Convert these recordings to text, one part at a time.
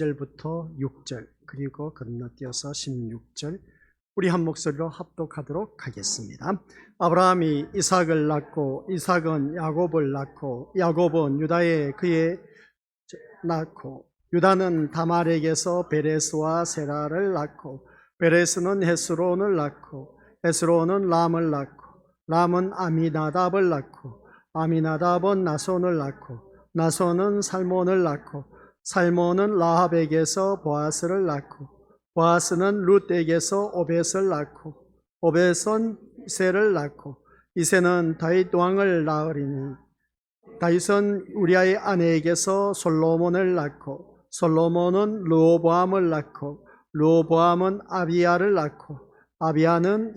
1절부터 6절 그리고 건너뛰어서 16절 우리 한 목소리로 합독하도록 하겠습니다. 아브라함이 이삭을 낳고 이삭은 야곱을 낳고 야곱은 유다에 그의 낳고 유다는 다말에게서 베레스와 세라를 낳고 베레스는 헤스론을 낳고 헤스론은 람을 낳고 람은 아미나답을 낳고 아미나답은 나손을 낳고 나손은 살몬을 낳고 살몬은 라합에게서 보아스를 낳고 보아스는 룻에게서 오벳을 낳고 오벳은 이새를 낳고 이새는 다윗 왕을 낳으리니 다윗은 우리아의 아내에게서 솔로몬을 낳고 솔로몬은 르호보암을 낳고 르호보암은 아비야를 낳고 아비야는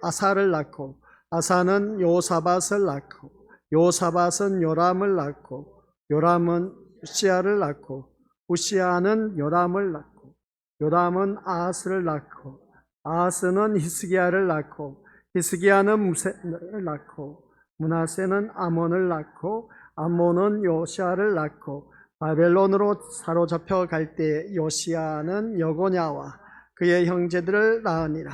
아사를 낳고 아사는 요사밧을 낳고 요사밧은 요람을 낳고 요람은 우시야를 낳고 우시야는 요람을 낳고 요람은 아하스를 낳고 아하스는 히스기야를 낳고 히스기야는 무세를 낳고 므낫세는 아몬을 낳고 아몬은 요시야를 낳고 바벨론으로 사로잡혀 갈 때 요시야는 여고냐와 그의 형제들을 낳으니라.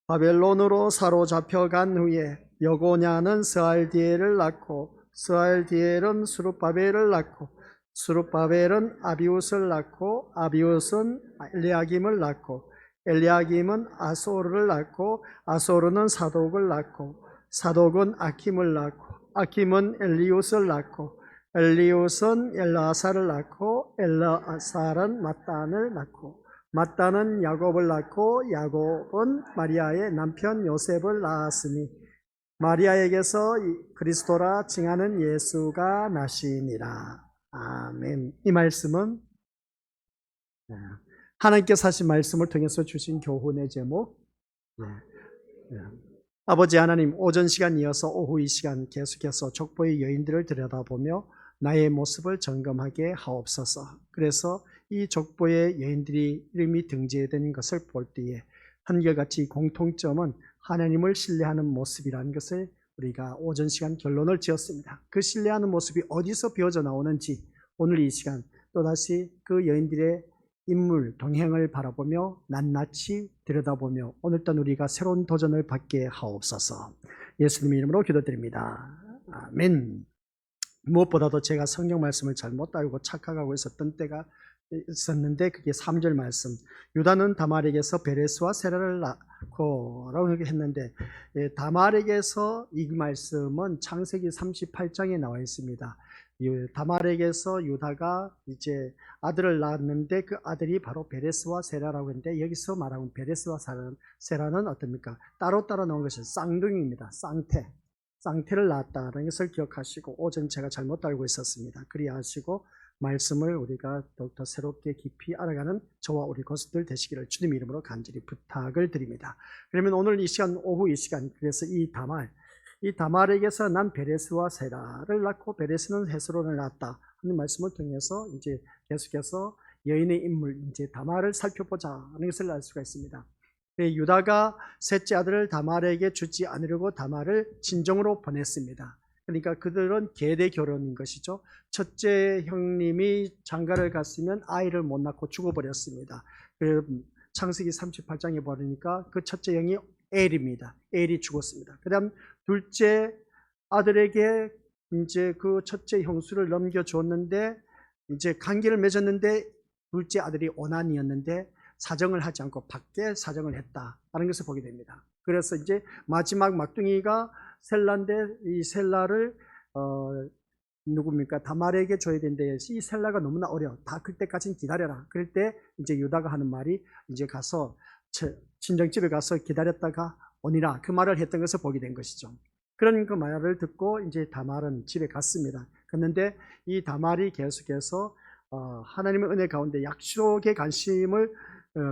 바벨론으로 사로잡혀 간 후에 여고냐는 스알디엘을 낳고 스알디엘은 수룹바벨을 낳고 수룹바벨은 아비웃을 낳고 아비웃은 엘리야김을 낳고 엘리야김은 아소르를 낳고 아소르는 사독을 낳고 사독은 아킴을 낳고 아킴은 엘리웃을 낳고 엘리웃은 엘라아사를 낳고 엘라아사는 mat단을 낳고 mat단은 야곱을 낳고 야곱은 마리아의 남편 요셉을 낳았으니 마리아에게서 그리스도라 칭하는 예수가 나시니라. 아멘. 이 말씀은 하나님께서 하신 말씀을 통해서 주신 교훈의 제목, 아버지 하나님, 오전 시간 이어서 오후 이 시간 계속해서 족보의 여인들을 들여다보며 나의 모습을 점검하게 하옵소서. 그래서 이 족보의 여인들이 이름이 등재된 것을 볼 때에 한결같이 공통점은 하나님을 신뢰하는 모습이라는 것을 우리가 오전 시간 결론을 지었습니다. 그 신뢰하는 모습이 어디서 비어져 나오는지 오늘 이 시간 또다시 그 여인들의 인물, 동행을 바라보며 낱낱이 들여다보며 오늘따 우리가 새로운 도전을 받게 하옵소서. 예수님의 이름으로 기도드립니다. 아멘. 무엇보다도 제가 성경 말씀을 잘못 알고 착각하고 있었던 때가 있었는데 그게 3절 말씀, 유다는 다말에게서 베레스와 세라를 낳고 라고 했는데 다말에게서 이 말씀은 창세기 38장에 나와 있습니다. 다말에게서 유다가 이제 아들을 낳았는데 그 아들이 바로 베레스와 세라라고 했는데 여기서 말하는 베레스와 세라는 어떻습니까? 따로따로 나온 것이 쌍둥이입니다. 쌍태를 낳았다는 것을 기억하시고 오전 제가 잘못 알고 있었습니다. 그리하시고 말씀을 우리가 더욱더 새롭게 깊이 알아가는 저와 우리 고수들 되시기를 주님 이름으로 간절히 부탁을 드립니다. 그러면 오늘 이 시간, 오후 이 시간, 그래서 이 다말에게서 난 베레스와 세라를 낳고 베레스는 헤스론을 낳았다 하는 말씀을 통해서 이제 계속해서 여인의 인물, 이제 다말을 살펴보자 하는 것을 알 수가 있습니다. 유다가 셋째 아들을 다말에게 주지 않으려고 다말을 진정으로 보냈습니다. 그러니까 그들은 계대 결혼인 것이죠. 첫째 형님이 장가를 갔으면 아이를 못 낳고 죽어버렸습니다. 창세기 38장에 보니까 그 첫째 형이 엘입니다. 엘이 죽었습니다. 그 다음 둘째 아들에게 이제 그 첫째 형수를 넘겨줬는데 이제 관계를 맺었는데 둘째 아들이 오난이었는데 사정을 하지 않고 밖에 사정을 했다라는 것을 보게 됩니다. 그래서 이제 마지막 막둥이가 셀라인데 이 셀라를 누굽니까? 다말에게 줘야 되는데 이 셀라가 너무나 어려. 다 클 때까지는 기다려라. 그럴 때 이제 유다가 하는 말이 이제 가서 친정집에 가서 기다렸다가 오니라 그 말을 했던 것을 보게 된 것이죠. 그런 그 말을 듣고 이제 다말은 집에 갔습니다. 그런데 이 다말이 계속해서 하나님의 은혜 가운데 약속에 관심을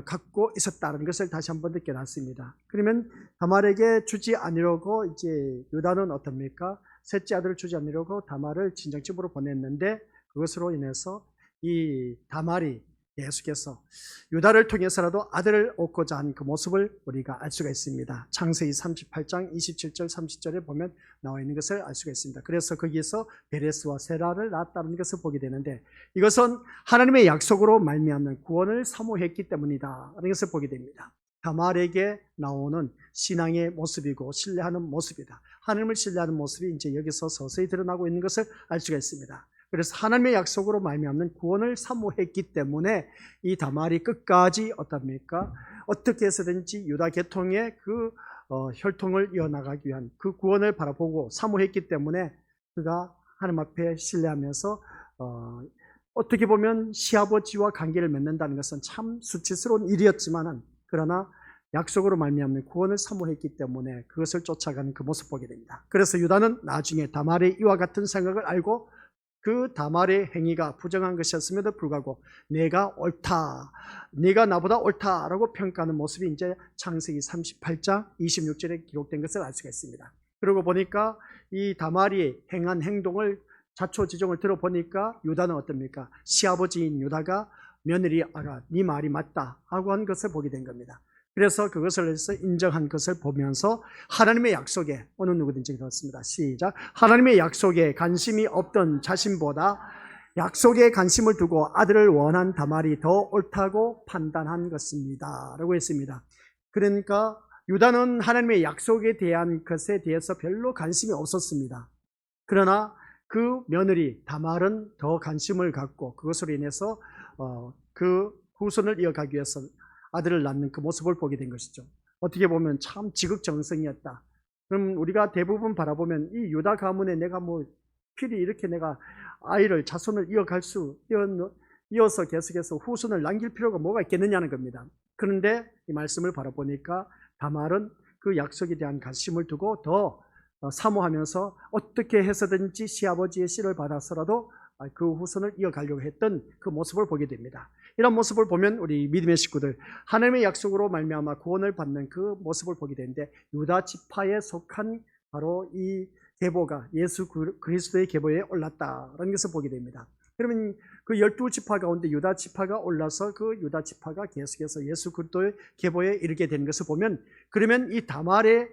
갖고 있었다는 것을 다시 한번 느껴났습니다. 그러면 다말에게 주지 않으려고 이제 유다는 어떻습니까? 셋째 아들을 주지 않으려고 다말을 친정집으로 보냈는데 그것으로 인해서 이 다말이 계속해서 유다를 통해서라도 아들을 얻고자 한 그 모습을 우리가 알 수가 있습니다. 창세기 38장 27절 30절에 보면 나와 있는 것을 알 수가 있습니다. 그래서 거기에서 베레스와 세라를 낳았다는 것을 보게 되는데, 이것은 하나님의 약속으로 말미암는 구원을 사모했기 때문이다 라는 것을 보게 됩니다. 다말에게 나오는 신앙의 모습이고 신뢰하는 모습이다. 하나님을 신뢰하는 모습이 이제 여기서 서서히 드러나고 있는 것을 알 수가 있습니다. 그래서 하나님의 약속으로 말미암는 구원을 사모했기 때문에 이 다말이 끝까지 어떻습니까? 어떻게 해서든지 유다 계통의 그 혈통을 이어나가기 위한 그 구원을 바라보고 사모했기 때문에 그가 하나님 앞에 신뢰하면서 어떻게 보면 시아버지와 관계를 맺는다는 것은 참 수치스러운 일이었지만은, 그러나 약속으로 말미암는 구원을 사모했기 때문에 그것을 쫓아가는 그 모습 보게 됩니다. 그래서 유다는 나중에 다말의 이와 같은 생각을 알고 그 다말의 행위가 부정한 것이었음에도 불구하고 내가 옳다, 네가 나보다 옳다라고 평가하는 모습이 이제 창세기 38장 26절에 기록된 것을 알 수가 있습니다. 그러고 보니까 이 다말이 행한 행동을 자초지종을 들어보니까 유다는 어떻습니까? 시아버지인 유다가 며느리 아가 네 말이 맞다 하고 한 것을 보게 된 겁니다. 그래서 그것을 해서 인정한 것을 보면서 하나님의 약속에, 어느 누구든지 그렇습니다. 시작. 하나님의 약속에 관심이 없던 자신보다 약속에 관심을 두고 아들을 원한 다말이 더 옳다고 판단한 것입니다 라고 했습니다. 그러니까 유다는 하나님의 약속에 대한 것에 대해서 별로 관심이 없었습니다. 그러나 그 며느리 다말은 더 관심을 갖고 그것으로 인해서 그 후손을 이어가기 위해서 아들을 낳는 그 모습을 보게 된 것이죠. 어떻게 보면 참 지극정성이었다. 그럼 우리가 대부분 바라보면 이 유다 가문에 내가 필히 이렇게 내가 아이를 자손을 이어서 계속해서 후손을 남길 필요가 뭐가 있겠느냐는 겁니다. 그런데 이 말씀을 바라보니까 다말은 그 약속에 대한 관심을 두고 더 사모하면서 어떻게 해서든지 시아버지의 씨를 받아서라도 그 후손을 이어가려고 했던 그 모습을 보게 됩니다. 이런 모습을 보면 우리 믿음의 식구들, 하나님의 약속으로 말미암아 구원을 받는 그 모습을 보게 되는데, 유다 지파에 속한 바로 이 계보가 예수 그리스도의 계보에 올랐다라는 것을 보게 됩니다. 그러면 그 12지파 가운데 유다 지파가 올라서 그 유다 지파가 계속해서 예수 그리스도의 계보에 이르게 되는 것을 보면, 그러면 이 다말의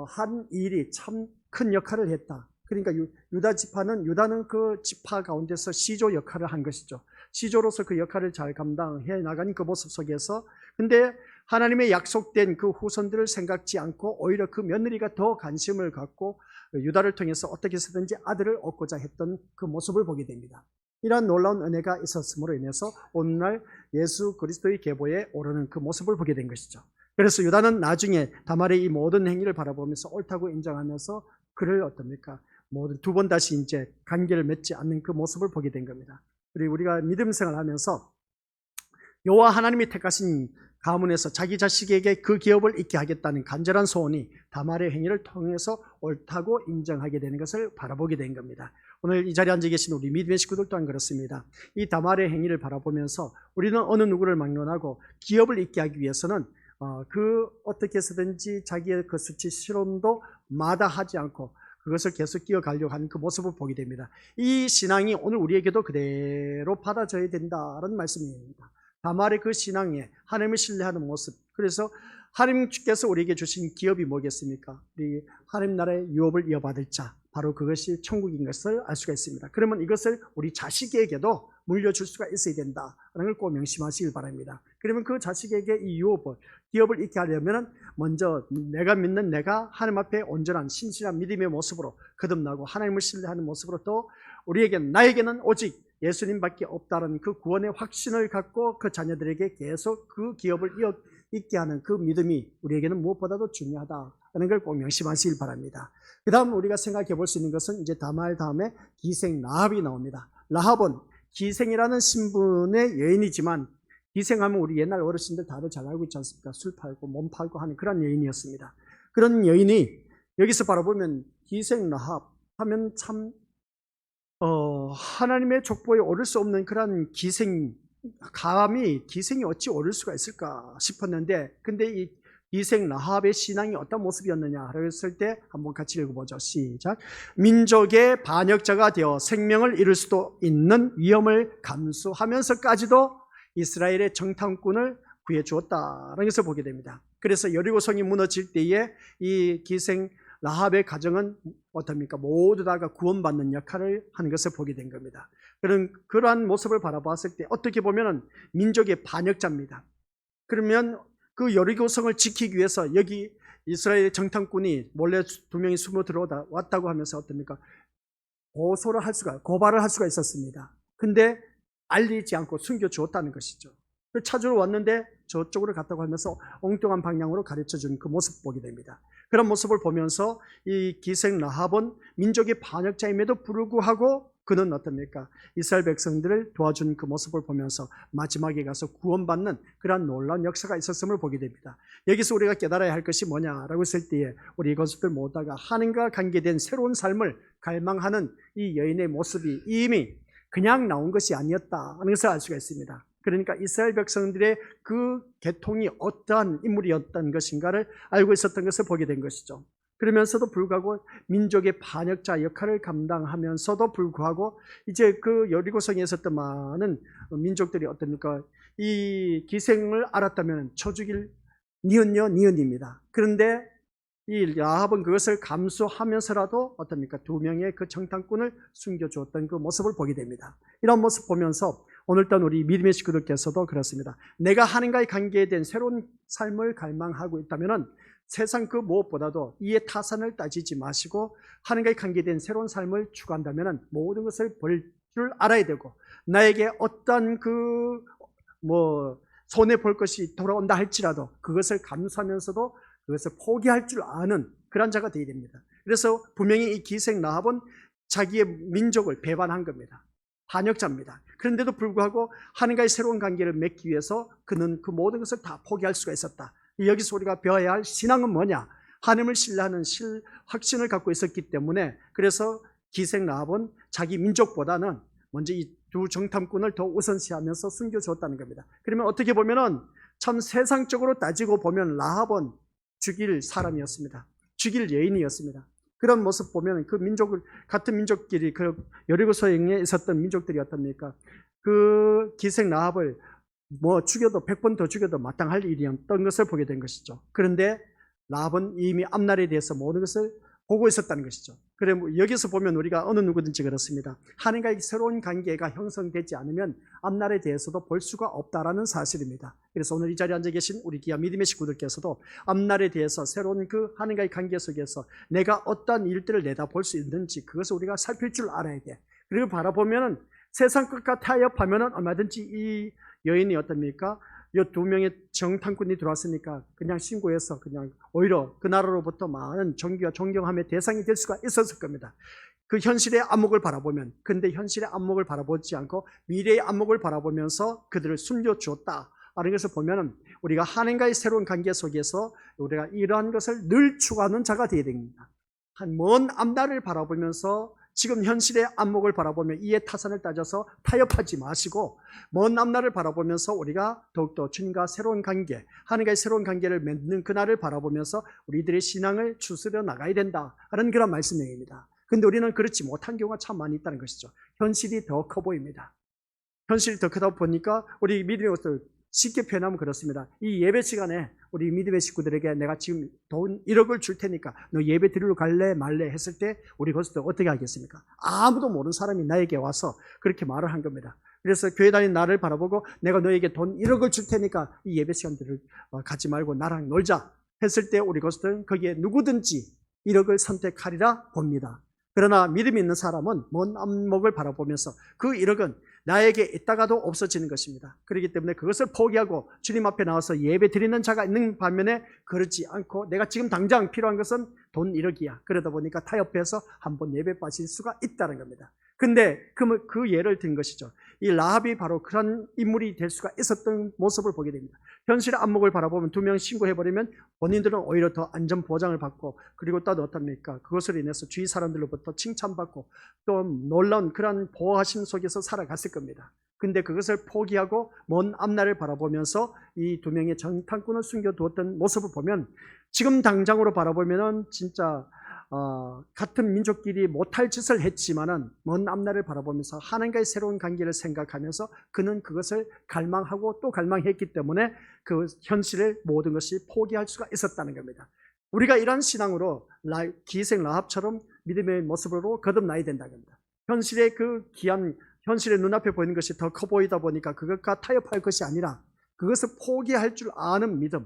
한 일이 참 큰 역할을 했다. 그러니까 유다는 그 지파 가운데서 시조 역할을 한 것이죠. 시조로서 그 역할을 잘 감당해 나가는 그 모습 속에서, 근데 하나님의 약속된 그 후손들을 생각지 않고 오히려 그 며느리가 더 관심을 갖고 유다를 통해서 어떻게 해서든지 아들을 얻고자 했던 그 모습을 보게 됩니다. 이러한 놀라운 은혜가 있었음으로 인해서 오늘날 예수 그리스도의 계보에 오르는 그 모습을 보게 된 것이죠. 그래서 유다는 나중에 다말의 이 모든 행위를 바라보면서 옳다고 인정하면서 그를 어떻습니까? 두 번 다시 이제 관계를 맺지 않는 그 모습을 보게 된 겁니다. 그리고 우리가 믿음 생활하면서 여호와 하나님이 택하신 가문에서 자기 자식에게 그 기업을 있게 하겠다는 간절한 소원이 다말의 행위를 통해서 옳다고 인정하게 되는 것을 바라보게 된 겁니다. 오늘 이 자리에 앉아 계신 우리 믿음의 식구들 또한 그렇습니다. 이 다말의 행위를 바라보면서 우리는 어느 누구를 막론하고 기업을 있게 하기 위해서는 어떻게 해서든지 자기의 그 수치스러움도 마다하지 않고 그것을 계속 끼어가려고 하는 그 모습을 보게 됩니다. 이 신앙이 오늘 우리에게도 그대로 받아져야 된다는 말씀입니다. 다말의 그 신앙에 하나님을 신뢰하는 모습, 그래서 하나님께서 우리에게 주신 기업이 뭐겠습니까? 우리 하나님 나라의 유업을 이어받을 자, 바로 그것이 천국인 것을 알 수가 있습니다. 그러면 이것을 우리 자식에게도 물려줄 수가 있어야 된다는 걸 꼭 명심하시길 바랍니다. 그러면 그 자식에게 이 기업을 잃게 하려면 먼저 내가 믿는 내가 하나님 앞에 온전한 신실한 믿음의 모습으로 거듭나고 하나님을 신뢰하는 모습으로 또 나에게는 오직 예수님밖에 없다는 그 구원의 확신을 갖고 그 자녀들에게 계속 그 기업을 있게 하는 그 믿음이 우리에게는 무엇보다도 중요하다는 걸 꼭 명심하시길 바랍니다. 그 다음 우리가 생각해 볼 수 있는 것은 이제 다말 다음에 기생 라합이 나옵니다. 라합은 기생이라는 신분의 여인이지만, 기생하면 우리 옛날 어르신들 다들 잘 알고 있지 않습니까? 술 팔고 몸 팔고 하는 그런 여인이었습니다. 그런 여인이 여기서 바라보면 기생 라합 하면 참 하나님의 족보에 오를 수 없는 그런 감히 기생이 어찌 오를 수가 있을까 싶었는데, 근데 이 기생 라합의 신앙이 어떤 모습이었느냐 그랬을 때 한번 같이 읽어보죠. 시작. 민족의 반역자가 되어 생명을 잃을 수도 있는 위험을 감수하면서까지도 이스라엘의 정탐꾼을 구해 주었다는 것을 보게 됩니다. 그래서 여리고성이 무너질 때에 이 기생 라합의 가정은 어떻습니까? 모두 다가 구원받는 역할을 하는 것을 보게 된 겁니다. 그러한 모습을 바라봤을 때 어떻게 보면 민족의 반역자입니다. 그러면 그 여리고성을 지키기 위해서 여기 이스라엘 정탐꾼이 몰래 2명이 숨어 들어왔다고 하면서 어떻습니까? 고발을 할 수가 있었습니다. 근데 알리지 않고 숨겨주었다는 것이죠. 찾으러 왔는데 저쪽으로 갔다고 하면서 엉뚱한 방향으로 가르쳐준 그 모습 보게 됩니다. 그런 모습을 보면서 이 기생 라합은 민족의 반역자임에도 불구하고 그는 어떻습니까? 이스라엘 백성들을 도와준 그 모습을 보면서 마지막에 가서 구원받는 그러한 놀라운 역사가 있었음을 보게 됩니다. 여기서 우리가 깨달아야 할 것이 뭐냐라고 했을 때에 우리 이것들 모두가 하나님과 관계된 새로운 삶을 갈망하는 이 여인의 모습이 이미 그냥 나온 것이 아니었다는 것을 알 수가 있습니다. 그러니까 이스라엘 백성들의 그 계통이 어떠한 인물이었던 것인가를 알고 있었던 것을 보게 된 것이죠. 그러면서도 불구하고 민족의 반역자 역할을 감당하면서도 불구하고 이제 그 여리고성에 있었던 많은 민족들이 어떻습니까? 이 기생을 알았다면 쳐 죽일 니은입니다. 그런데 이 라합은 그것을 감수하면서라도 어떻습니까? 2명의 그 정탐꾼을 숨겨주었던 그 모습을 보게 됩니다. 이런 모습 보면서 오늘따라 우리 믿음의 식구들께서도 그렇습니다. 내가 하나님과의 관계에 대한 새로운 삶을 갈망하고 있다면 세상 그 무엇보다도 이에 타산을 따지지 마시고 하나님과의 관계에 대한 새로운 삶을 추구한다면 모든 것을 볼 줄 알아야 되고 나에게 어떤 손해 볼 것이 돌아온다 할지라도 그것을 감수하면서도 그것을 포기할 줄 아는 그런 자가 되어야 됩니다. 그래서 분명히 이 기생 라합은 자기의 민족을 배반한 겁니다. 반역자입니다. 그런데도 불구하고 하나님과의 새로운 관계를 맺기 위해서 그는 그 모든 것을 다 포기할 수가 있었다. 여기서 우리가 배워야 할 신앙은 뭐냐? 하나님을 신뢰하는 확신을 갖고 있었기 때문에 그래서 기생 라합은 자기 민족보다는 먼저 이 2 정탐꾼을 더 우선시하면서 숨겨주었다는 겁니다. 그러면 어떻게 보면은 참 세상적으로 따지고 보면 라합은 죽일 사람이었습니다. 죽일 여인이었습니다. 그런 모습 보면 그 민족을 같은 민족끼리 그 여리고성에 있었던 민족들이 어떻습니까? 그 기생 라합을 죽여도 100번 더 죽여도 마땅할 일이었던 것을 보게 된 것이죠. 그런데 라합은 이미 앞날에 대해서 모든 것을 보고 있었다는 것이죠. 그래 여기서 보면 우리가 어느 누구든지 그렇습니다. 하나님과의 새로운 관계가 형성되지 않으면 앞날에 대해서도 볼 수가 없다라는 사실입니다. 그래서 오늘 이 자리에 앉아 계신 우리 귀한 믿음의 식구들께서도 앞날에 대해서 새로운 그 하나님과의 관계 속에서 내가 어떠한 일들을 내다볼 수 있는지 그것을 우리가 살필 줄 알아야 돼. 그리고 바라보면은 세상 것과 타협하면은 얼마든지 이 여인이 어떻습니까? 이 2명의 정탐꾼이 들어왔으니까 그냥 신고해서 그냥 오히려 그 나라로부터 많은 존귀와 존경함의 대상이 될 수가 있었을 겁니다. 그 현실의 안목을 바라보면, 근데 현실의 안목을 바라보지 않고 미래의 안목을 바라보면서 그들을 숨겨주었다 하는 것을 보면 우리가 하나님과의 새로운 관계 속에서 우리가 이러한 것을 늘 추구하는 자가 되어야 됩니다. 한 먼 앞날을 바라보면서 지금 현실의 안목을 바라보며 이에 타산을 따져서 타협하지 마시고 먼 앞날을 바라보면서 우리가 더욱더 주님과 새로운 관계, 하나님과의 새로운 관계를 맺는 그날을 바라보면서 우리들의 신앙을 추스려 나가야 된다 하는 그런 말씀입니다. 그런데 우리는 그렇지 못한 경우가 참 많이 있다는 것이죠. 현실이 더 커 보입니다. 현실이 더 크다 보니까 우리 믿음의 것을 쉽게 표현하면 그렇습니다. 이 예배 시간에 우리 믿음의 식구들에게 내가 지금 돈 1억을 줄 테니까 너 예배 드리러 갈래 말래 했을 때 우리 그것도 어떻게 하겠습니까? 아무도 모르는 사람이 나에게 와서 그렇게 말을 한 겁니다. 그래서 교회 다니는 나를 바라보고 내가 너에게 돈 1억을 줄 테니까 이 예배 시간들을 가지 말고 나랑 놀자 했을 때 우리 그것들은 거기에 누구든지 1억을 선택하리라 봅니다. 그러나 믿음이 있는 사람은 먼 안목을 바라보면서 그 1억은 나에게 있다가도 없어지는 것입니다. 그렇기 때문에 그것을 포기하고 주님 앞에 나와서 예배 드리는 자가 있는 반면에 그렇지 않고 내가 지금 당장 필요한 것은 돈 1억이야. 그러다 보니까 타협해서 한번 예배 빠질 수가 있다는 겁니다. 근데 그 예를 든 것이죠. 이 라합이 바로 그런 인물이 될 수가 있었던 모습을 보게 됩니다. 현실의 안목을 바라보면 2명 신고해버리면 본인들은 오히려 더 안전 보장을 받고 그리고 또 어떻습니까? 그것으로 인해서 주위 사람들로부터 칭찬받고 또 놀라운 그런 보호하심 속에서 살아갔을 겁니다. 근데 그것을 포기하고 먼 앞날을 바라보면서 이 2명의 정탐꾼을 숨겨두었던 모습을 보면 지금 당장으로 바라보면은 진짜 같은 민족끼리 못할 짓을 했지만은 먼 앞날을 바라보면서 하나님과의 새로운 관계를 생각하면서 그는 그것을 갈망하고 또 갈망했기 때문에 그 현실을 모든 것이 포기할 수가 있었다는 겁니다. 우리가 이런 신앙으로 기생 라합처럼 믿음의 모습으로 거듭나야 된다는 겁니다. 현실의 그 귀한 현실의 눈앞에 보이는 것이 더 커 보이다 보니까 그것과 타협할 것이 아니라 그것을 포기할 줄 아는 믿음,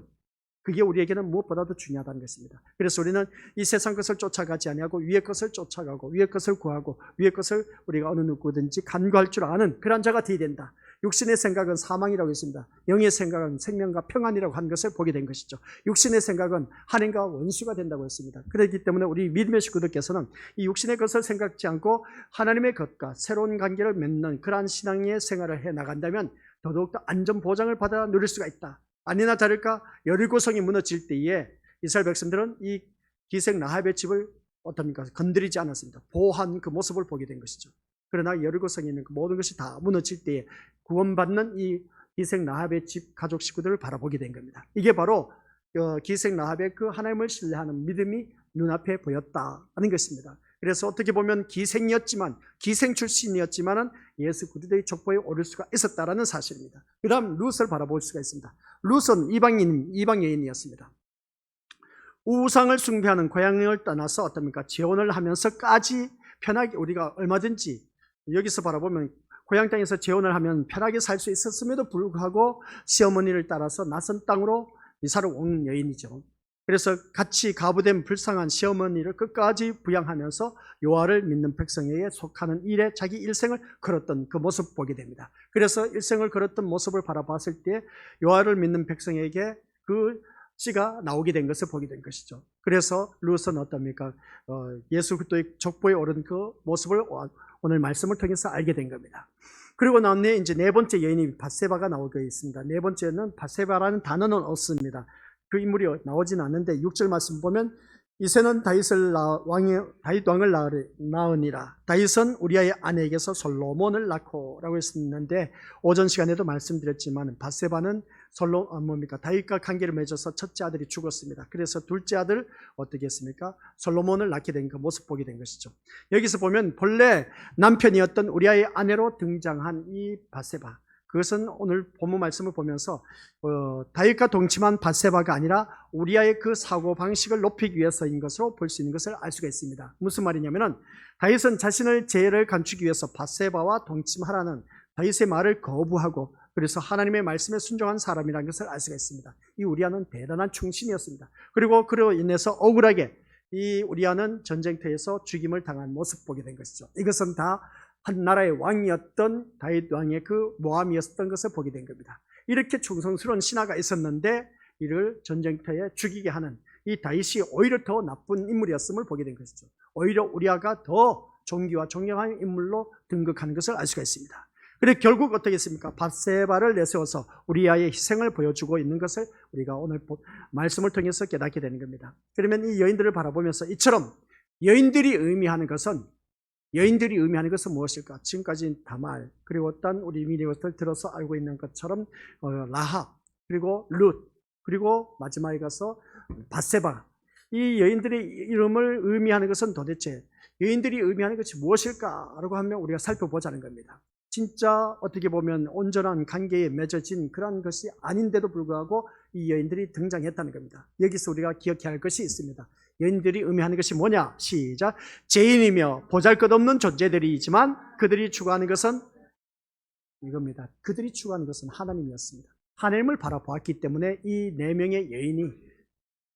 그게 우리에게는 무엇보다도 중요하다는 것입니다. 그래서 우리는 이 세상 것을 쫓아가지 아니하고 위의 것을 쫓아가고 위의 것을 구하고 위의 것을 우리가 어느 누구든지 간구할 줄 아는 그런 자가 되어야 된다. 육신의 생각은 사망이라고 했습니다. 영의 생각은 생명과 평안이라고 한 것을 보게 된 것이죠. 육신의 생각은 하나님과 원수가 된다고 했습니다. 그렇기 때문에 우리 믿음의 식구들께서는 이 육신의 것을 생각지 않고 하나님의 것과 새로운 관계를 맺는 그러한 신앙의 생활을 해 나간다면 더더욱더 안전 보장을 받아 누릴 수가 있다. 아니나 다를까 여리고성이 무너질 때에 이스라엘 백성들은 이 기생 라합의 집을 어떻습니까? 건드리지 않았습니다. 보호한 그 모습을 보게 된 것이죠. 그러나 여리고성에 있는 그 모든 것이 다 무너질 때에 구원받는 이 기생 라합의 집 가족 식구들을 바라보게 된 겁니다. 이게 바로 기생 라합의 그 하나님을 신뢰하는 믿음이 눈앞에 보였다는 것입니다. 그래서 어떻게 보면 기생이었지만 기생 출신이었지만은 예수 그리스도의 족보에 오를 수가 있었다라는 사실입니다. 그다음 룻을 바라볼 수가 있습니다. 룻은 이방 여인이었습니다. 우상을 숭배하는 고향을 떠나서 어떻습니까? 재혼을 하면서까지 편하게 우리가 얼마든지 여기서 바라보면 고향 땅에서 재혼을 하면 편하게 살 수 있었음에도 불구하고 시어머니를 따라서 낯선 땅으로 이사를 온 여인이죠. 그래서 같이 가부된 불쌍한 시어머니를 끝까지 부양하면서 여호와를 믿는 백성에게 속하는 일에 자기 일생을 걸었던 그 모습 보게 됩니다. 그래서 일생을 걸었던 모습을 바라봤을 때 여호와를 믿는 백성에게 그 씨가 나오게 된 것을 보게 된 것이죠. 그래서 룻은 어떻습니까? 예수 그리스도의 족보에 오른 그 모습을 오늘 말씀을 통해서 알게 된 겁니다. 그리고 나온 뒤에 이제 네 번째 여인이 밧세바가 나오게 있습니다. 네 번째는 밧세바라는 단어는 없습니다. 그 인물이 나오진 않는데 6절 말씀 보면 이새는 다윗 왕을 낳으니라. 다윗은 우리아의 아내에게서 솔로몬을 낳고 라고 했었는데 오전 시간에도 말씀드렸지만 밧세바는 다윗과 관계를 맺어서 첫째 아들이 죽었습니다. 그래서 둘째 아들 어떻게 했습니까? 솔로몬을 낳게 된 그 모습 보게 된 것이죠. 여기서 보면 본래 남편이었던 우리아의 아내로 등장한 이 밧세바, 그것은 오늘 본문 말씀을 보면서 다윗과 동침한 밧세바가 아니라 우리아의 그 사고방식을 높이기 위해서인 것으로 볼 수 있는 것을 알 수가 있습니다. 무슨 말이냐면 다윗은 자신의 죄를 감추기 위해서 밧세바와 동침하라는 다윗의 말을 거부하고 그래서 하나님의 말씀에 순종한 사람이라는 것을 알 수가 있습니다. 이 우리아는 대단한 충신이었습니다. 그리고 그로 인해서 억울하게 이 우리아는 전쟁터에서 죽임을 당한 모습 보게 된 것이죠. 이것은 다 한 나라의 왕이었던 다윗 왕의 그 모함이었던 것을 보게 된 겁니다. 이렇게 충성스러운 신하가 있었는데 이를 전쟁터에 죽이게 하는 이 다윗이 오히려 더 나쁜 인물이었음을 보게 된 것이죠. 오히려 우리아가 더 존귀와 존경한 인물로 등극하는 것을 알 수가 있습니다. 그래서 결국 어떻게 했습니까? 밧세바를 내세워서 우리아의 희생을 보여주고 있는 것을 우리가 오늘 말씀을 통해서 깨닫게 되는 겁니다. 그러면 이 여인들을 바라보면서 이처럼 여인들이 의미하는 것은 무엇일까? 지금까지 다말 그리고 어떤 우리 미디어를 들어서 알고 있는 것처럼 라합 그리고 룻 그리고 마지막에 가서 밧세바, 이 여인들의 이름을 의미하는 것은 도대체 여인들이 의미하는 것이 무엇일까라고 하면 우리가 살펴보자는 겁니다. 진짜 어떻게 보면 온전한 관계에 맺어진 그런 것이 아닌데도 불구하고 이 여인들이 등장했다는 겁니다. 여기서 우리가 기억해야 할 것이 있습니다. 여인들이 의미하는 것이 뭐냐? 시작. 죄인이며 보잘것없는 존재들이지만 그들이 추구하는 것은 이겁니다. 그들이 추구하는 것은 하나님이었습니다. 하나님을 바라보았기 때문에 이 네 명의 여인이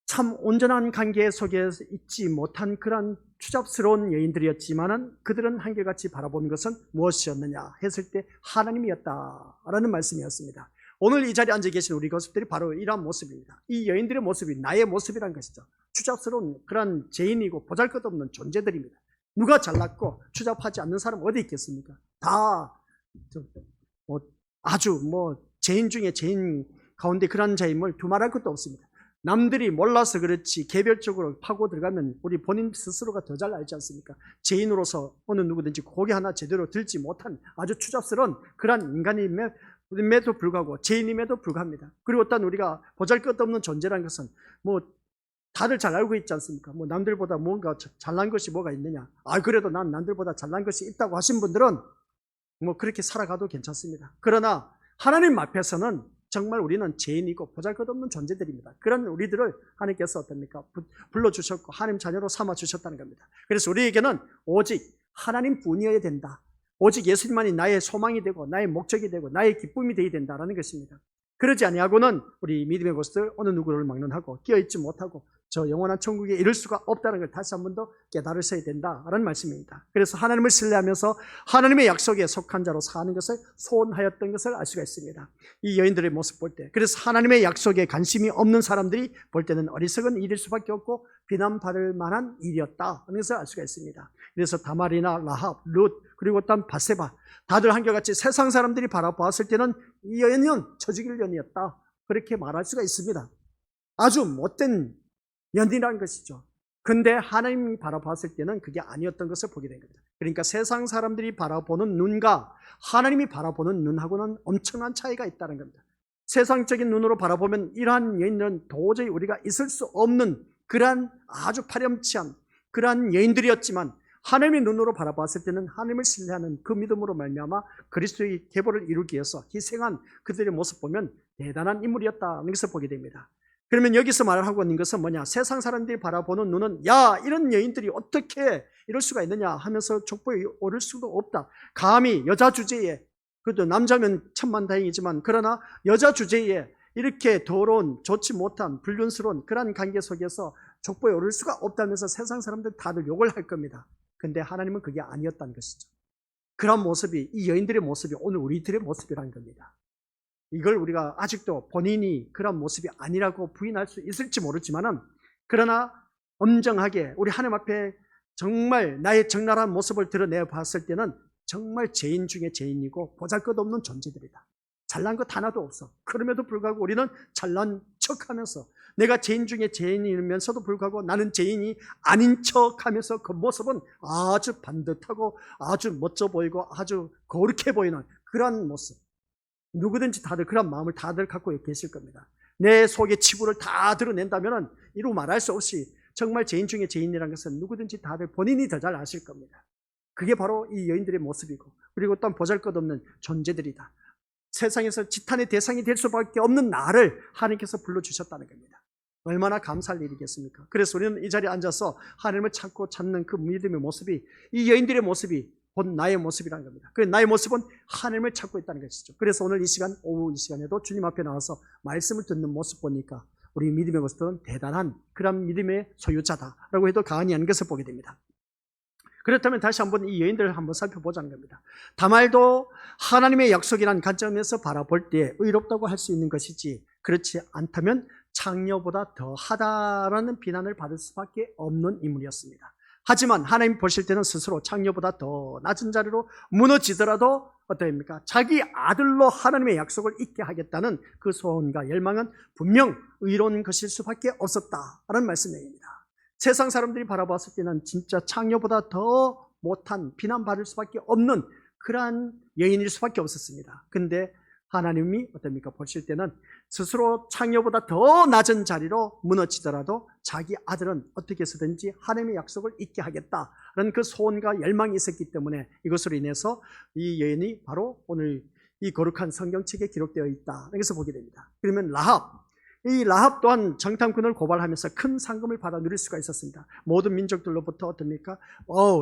참 온전한 관계 속에 있지 못한 그런 추잡스러운 여인들이었지만은 그들은 한결같이 바라보는 것은 무엇이었느냐 했을 때 하나님이었다라는 말씀이었습니다. 오늘 이 자리에 앉아 계신 우리 것들이 바로 이러한 모습입니다. 이 여인들의 모습이 나의 모습이란 것이죠. 추잡스러운 그런 죄인이고 보잘것없는 존재들입니다. 누가 잘났고 추잡하지 않는 사람 어디 있겠습니까? 다 아주 죄인 중에 죄인 가운데 그런 자임을 두말할 것도 없습니다. 남들이 몰라서 그렇지 개별적으로 파고 들어가면 우리 본인 스스로가 더 잘 알지 않습니까? 죄인으로서 어느 누구든지 고개 하나 제대로 들지 못한 아주 추잡스러운 그런 인간임에도 불구하고 죄인임에도 불구합니다. 그리고 어떤 우리가 보잘것없는 존재라는 것은 다들 잘 알고 있지 않습니까? 뭐 남들보다 뭔가 잘난 것이 뭐가 있느냐? 그래도 난 남들보다 잘난 것이 있다고 하신 분들은 뭐 그렇게 살아가도 괜찮습니다. 그러나 하나님 앞에서는 정말 우리는 죄인이고 보잘것없는 존재들입니다. 그런 우리들을 하나님께서 어떻습니까? 불러주셨고 하나님 자녀로 삼아주셨다는 겁니다. 그래서 우리에게는 오직 하나님뿐이어야 된다. 오직 예수님만이 나의 소망이 되고 나의 목적이 되고 나의 기쁨이 되어야 된다는 것입니다. 그러지 아니하고는 우리 믿음의 것을 어느 누구를 막론하고 끼어있지 못하고 저 영원한 천국에 이를 수가 없다는 걸 다시 한 번 더 깨달으셔야 된다라는 말씀입니다. 그래서 하나님을 신뢰하면서 하나님의 약속에 속한 자로 사는 것을 소원하였던 것을 알 수가 있습니다. 이 여인들의 모습 볼 때, 그래서 하나님의 약속에 관심이 없는 사람들이 볼 때는 어리석은 일일 수밖에 없고 비난받을 만한 일이었다 하는 것을 알 수가 있습니다. 그래서 다말이나 라합, 룻, 그리고 또 바세바, 다들 한결같이 세상 사람들이 바라보았을 때는 이 여인은 처죽일 년이었다, 그렇게 말할 수가 있습니다. 아주 못된 연이라는 것이죠. 근데 하나님이 바라봤을 때는 그게 아니었던 것을 보게 된 겁니다. 그러니까 세상 사람들이 바라보는 눈과 하나님이 바라보는 눈하고는 엄청난 차이가 있다는 겁니다. 세상적인 눈으로 바라보면 이러한 여인들은 도저히 우리가 있을 수 없는 그러한 아주 파렴치한 그러한 여인들이었지만, 하나님의 눈으로 바라봤을 때는 하나님을 신뢰하는 그 믿음으로 말미암아 그리스도의 계보를 이루기 위해서 희생한 그들의 모습 보면 대단한 인물이었다는 것을 보게 됩니다. 그러면 여기서 말하고 있는 것은 뭐냐? 세상 사람들이 바라보는 눈은 야, 이런 여인들이 어떻게 이럴 수가 있느냐 하면서 족보에 오를 수도 없다. 감히 여자 주제에, 그래도 남자면 천만다행이지만 그러나 여자 주제에 이렇게 더러운 좋지 못한 불륜스러운 그런 관계 속에서 족보에 오를 수가 없다면서 세상 사람들 다들 욕을 할 겁니다. 근데 하나님은 그게 아니었다는 것이죠. 그런 모습이, 이 여인들의 모습이 오늘 우리들의 모습이라는 겁니다. 이걸 우리가 아직도 본인이 그런 모습이 아니라고 부인할 수 있을지 모르지만은, 그러나 엄정하게 우리 하나님 앞에 정말 나의 적나라한 모습을 드러내 봤을 때는 정말 죄인 중에 죄인이고 보잘것없는 존재들이다. 잘난 것 하나도 없어. 그럼에도 불구하고 우리는 잘난 척하면서, 내가 죄인 중에 죄인이면서도 불구하고 나는 죄인이 아닌 척하면서 그 모습은 아주 반듯하고 아주 멋져 보이고 아주 거룩해 보이는 그런 모습. 누구든지 다들 그런 마음을 다들 갖고 계실 겁니다. 내 속의 치부를 다 드러낸다면 이루 말할 수 없이 정말 죄인 중에 죄인이라는 것은 누구든지 다들 본인이 더 잘 아실 겁니다. 그게 바로 이 여인들의 모습이고, 그리고 또한 보잘것없는 존재들이다. 세상에서 지탄의 대상이 될 수밖에 없는 나를 하나님께서 불러주셨다는 겁니다. 얼마나 감사할 일이겠습니까? 그래서 우리는 이 자리에 앉아서 하나님을 찾고 찾는 그 믿음의 모습이, 이 여인들의 모습이 곧 나의 모습이라는 겁니다. 그 나의 모습은 하나님을 찾고 있다는 것이죠. 그래서 오늘 이 시간, 오후 이 시간에도 주님 앞에 나와서 말씀을 듣는 모습 보니까 우리 믿음의 모습은 대단한 그런 믿음의 소유자다라고 해도 과언이 아닌 것을 보게 됩니다. 그렇다면 다시 한번 이 여인들을 한번 살펴보자는 겁니다. 다말도 하나님의 약속이라는 관점에서 바라볼 때 의롭다고 할 수 있는 것이지, 그렇지 않다면 창녀보다 더하다라는 비난을 받을 수밖에 없는 인물이었습니다. 하지만 하나님 보실 때는 스스로 창녀보다 더 낮은 자리로 무너지더라도 어떠합니까? 자기 아들로 하나님의 약속을 잊게 하겠다는 그 소원과 열망은 분명 의로운 것일 수밖에 없었다라는 말씀입니다. 세상 사람들이 바라봤을 때는 진짜 창녀보다 더 못한, 비난받을 수밖에 없는 그러한 여인일 수밖에 없었습니다. 근데 하나님이 어떻습니까? 보실 때는 스스로 창녀보다 더 낮은 자리로 무너지더라도 자기 아들은 어떻게 해서든지 하나님의 약속을 잊게 하겠다라는 그 소원과 열망이 있었기 때문에 이것으로 인해서 이 여인이 바로 오늘 이 거룩한 성경책에 기록되어 있다, 여기서 보게 됩니다. 그러면 라합, 이 라합 또한 정탐꾼을 고발하면서 큰 상금을 받아 누릴 수가 있었습니다. 모든 민족들로부터 어떻습니까?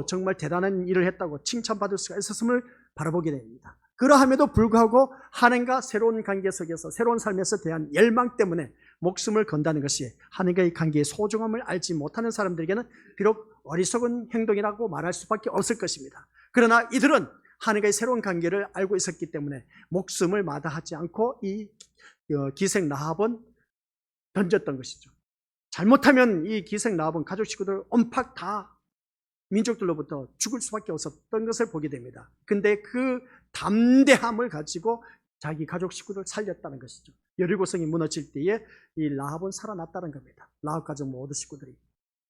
정말 대단한 일을 했다고 칭찬받을 수가 있었음을 바라보게 됩니다. 그러함에도 불구하고 하나님과 새로운 관계 속에서 새로운 삶에서 대한 열망 때문에 목숨을 건다는 것이 하나님과의 관계의 소중함을 알지 못하는 사람들에게는 비록 어리석은 행동이라고 말할 수밖에 없을 것입니다. 그러나 이들은 하나님과의 새로운 관계를 알고 있었기 때문에 목숨을 마다하지 않고 이 기생 라합은 던졌던 것이죠. 잘못하면 이 기생 라합은 가족 식구들 옴팍 다 민족들로부터 죽을 수밖에 없었던 것을 보게 됩니다. 근데 그 담대함을 가지고 자기 가족 식구들 살렸다는 것이죠. 여리고성이 무너질 때에 이 라합은 살아났다는 겁니다. 라합 가족 모든 식구들이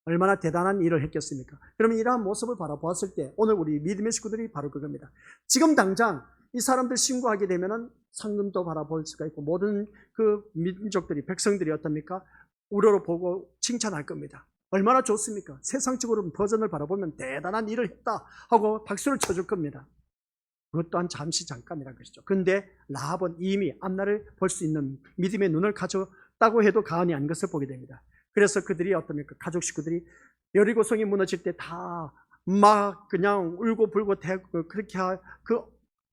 얼마나 대단한 일을 했겠습니까? 그러면 이러한 모습을 바라보았을 때 오늘 우리 믿음의 식구들이 바로 그겁니다. 지금 당장 이 사람들 신고하게 되면은 상금도 바라볼 수가 있고 모든 그 민족들이, 백성들이 어떻습니까? 우러러 보고 칭찬할 겁니다. 얼마나 좋습니까? 세상적으로 버전을 바라보면 대단한 일을 했다 하고 박수를 쳐줄 겁니다. 그것 또한 잠깐이라는 것이죠. 그런데 라합은 이미 앞날을 볼 수 있는 믿음의 눈을 가졌다고 해도 과언이 아닌 것을 보게 됩니다. 그래서 그들이 어떻습니까? 가족 식구들이 여리고성이 무너질 때 다 막 그냥 울고 불고 그렇게 그